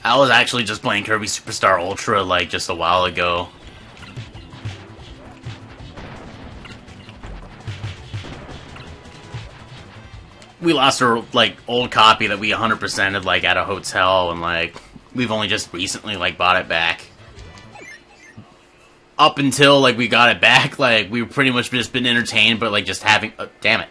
I was actually just playing Kirby Superstar Ultra, like, just a while ago. We lost our, like, old copy that we 100%ed, like, at a hotel, and, like, we've only just recently, like, bought it back. Up until, like, we got it back, like, we've pretty much just been entertained, but, like, just having... damn it.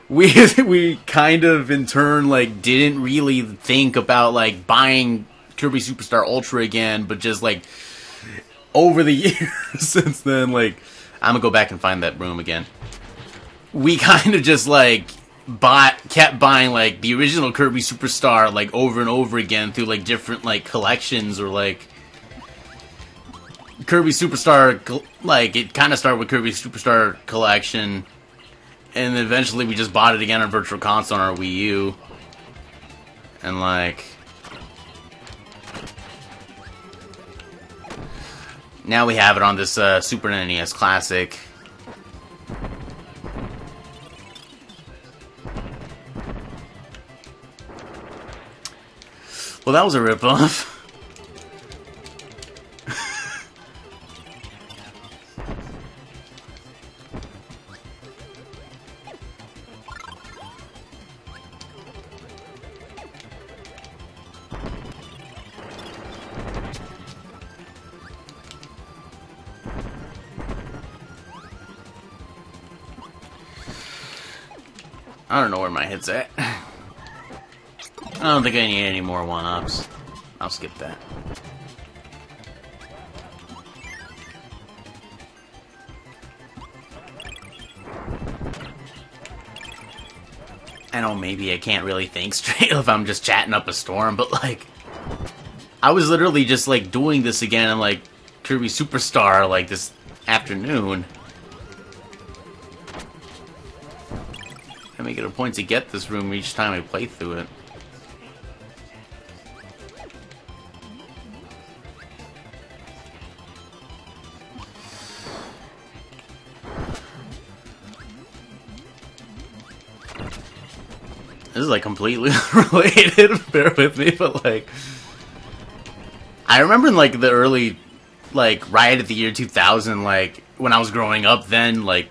We kind of, in turn, like, didn't really think about, like, buying Kirby Superstar Ultra again, but just, like, over the years since then, like, I'm gonna go back and find that room again. We kind of just, like, kept buying, like, the original Kirby Superstar, like, over and over again through, like, different, like, collections, or, like, Kirby Superstar, like, it kind of started with Kirby Superstar Collection. And eventually we just bought it again on Virtual Console on our Wii U. And like... now we have it on this Super NES Classic. Well, that was a ripoff. I don't know where my head's at. I don't think I need any more one-ups. I'll skip that. I know maybe I can't really think straight if I'm just chatting up a storm, but like... I was literally just like doing this again in like Kirby Superstar like this afternoon. make it a point to get this room each time I play through it. This is like completely unrelated, bear with me, but like I remember in like the early, like right at the year 2000, like when I was growing up then, like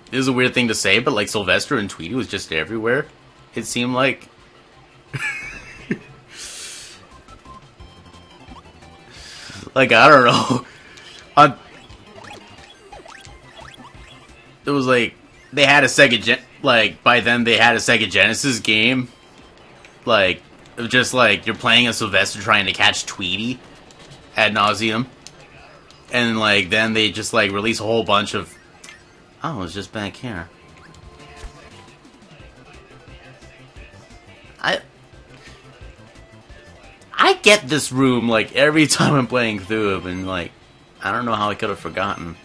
this is a weird thing to say, but like Sylvester and Tweety was just everywhere. It seemed like like I don't know. It was like they had a like by then they had a Sega Genesis game, like just like you're playing as Sylvester trying to catch Tweety ad nauseum, and like then they just like release a whole bunch of. Oh, it's just back here. I get this room like every time I'm playing through it, and like I don't know how I could have forgotten.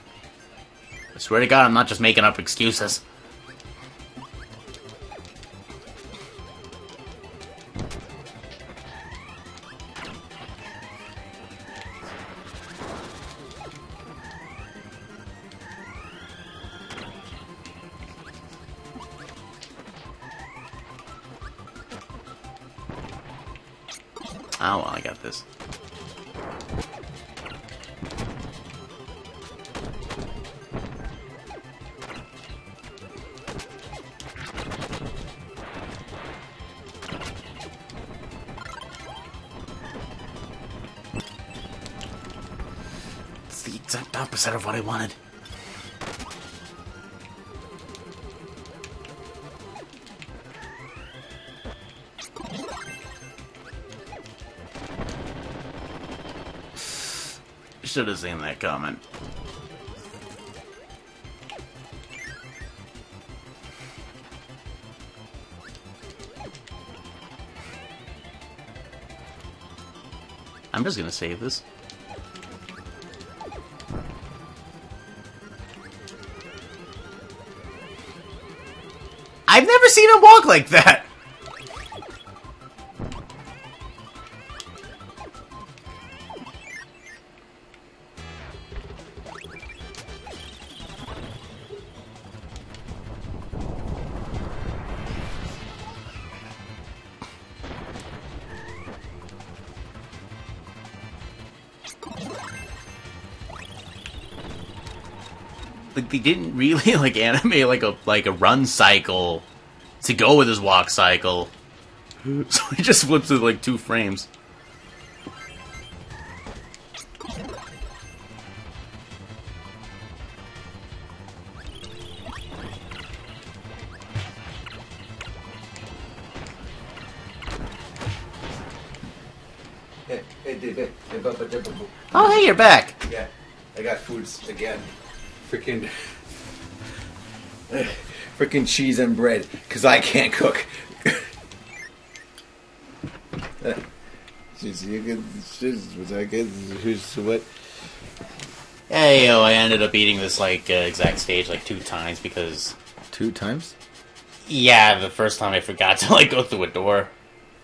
I swear to God, I'm not just making up excuses. Oh, well, I got this. It's the exact opposite of what I wanted. Should have seen that comment. I'm just gonna save this. I've never seen him walk like that! Like they didn't really like animate like a run cycle to go with his walk cycle, so he just flips it like 2 frames. Oh, hey, you're back. Yeah, I got foods again. Freaking cheese and bread, because I can't cook. What? Hey, yo, I ended up eating this like exact stage like 2 times because 2 times? yeah, the first time I forgot to like go through a door.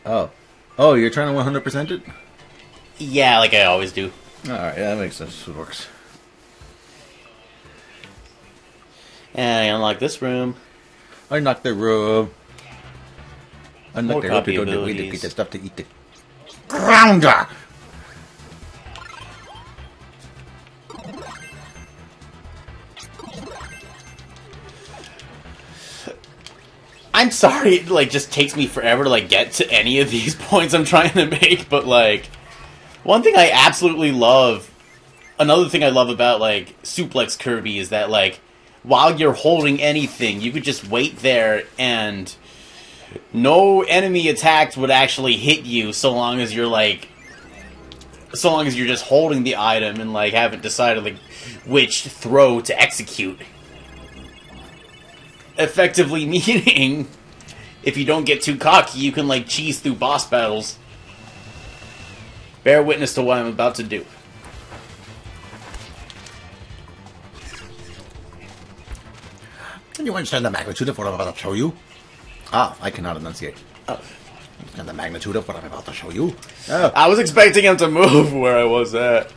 Oh, you're trying to 100% it? Yeah, like I always do. All right, yeah, that makes sense. It works. And I unlocked this room. Unlock the room. Unlock More the room to copy go to abilities. get the stuff to eat. The grounder. I'm sorry, it like just takes me forever to like get to any of these points I'm trying to make, but like one thing I absolutely love, another thing I love about like Suplex Kirby is that like while you're holding anything, you could just wait there and no enemy attacks would actually hit you so long as you're just holding the item and like haven't decided like which throw to execute. Effectively meaning if you don't get too cocky, you can like cheese through boss battles. Bear witness to what I'm about to do. Can you understand the magnitude of what I'm about to show you? I cannot enunciate. Oh. And the magnitude of what I'm about to show you. I was expecting him to move where I was at.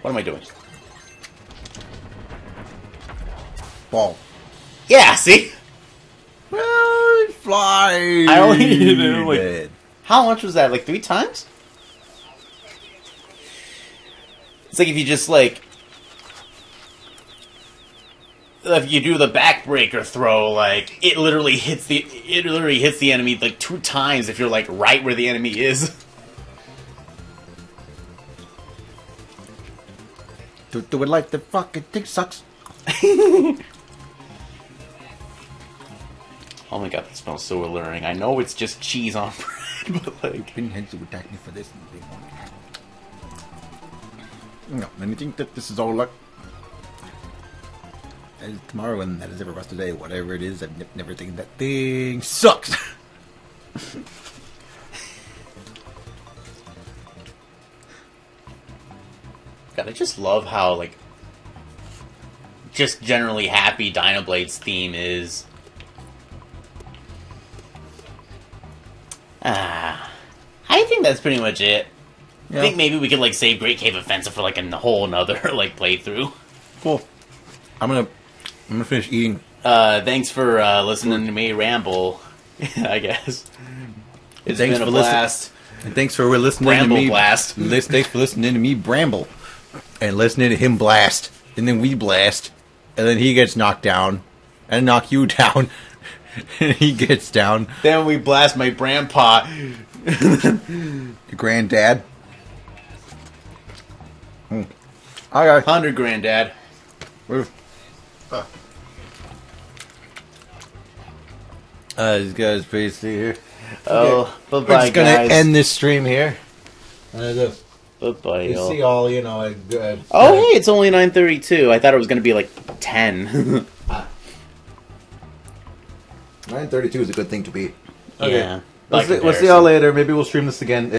What am I doing? Ball. Yeah, see? Well, fly. I only hit him like... How much was that? Like 3 times? It's like if you just like... If you do the backbreaker throw, like, it literally hits the enemy like 2 times if you're like right where the enemy is. Do it like the fucking thing sucks. Oh my god, that smells so alluring. I know it's just cheese on bread, but like... Pinheads would attack me for this. No, anything that this is all luck. That is tomorrow and that is ever rest today. Whatever it is, I've never thinking that thing sucks. God, I just love how, like, just generally happy Dynablade's theme is. I think that's pretty much it. Yeah. I think maybe we could, like, save Great Cave Offensive for, like, a whole another, like, playthrough. Cool. I'm gonna finish eating. Thanks for listening to me ramble, I guess. It's been a blast. And thanks for listening to me. Blast. Thanks for listening to me bramble. And listening to him blast. And then we blast. And then he gets knocked down. And knock you down. And he gets down. Then we blast my grandpa. Your granddad. Okay. 100 granddad. This guy's pretty here. Oh, okay. Bye-bye, We're just gonna guys. end this stream here. Bye-bye, you see all, you know... oh, hey, it's only 9:32. I thought it was gonna be, like, 10. 9:32 is a good thing to be. Okay. Yeah. We'll see y'all later. Maybe we'll stream this again.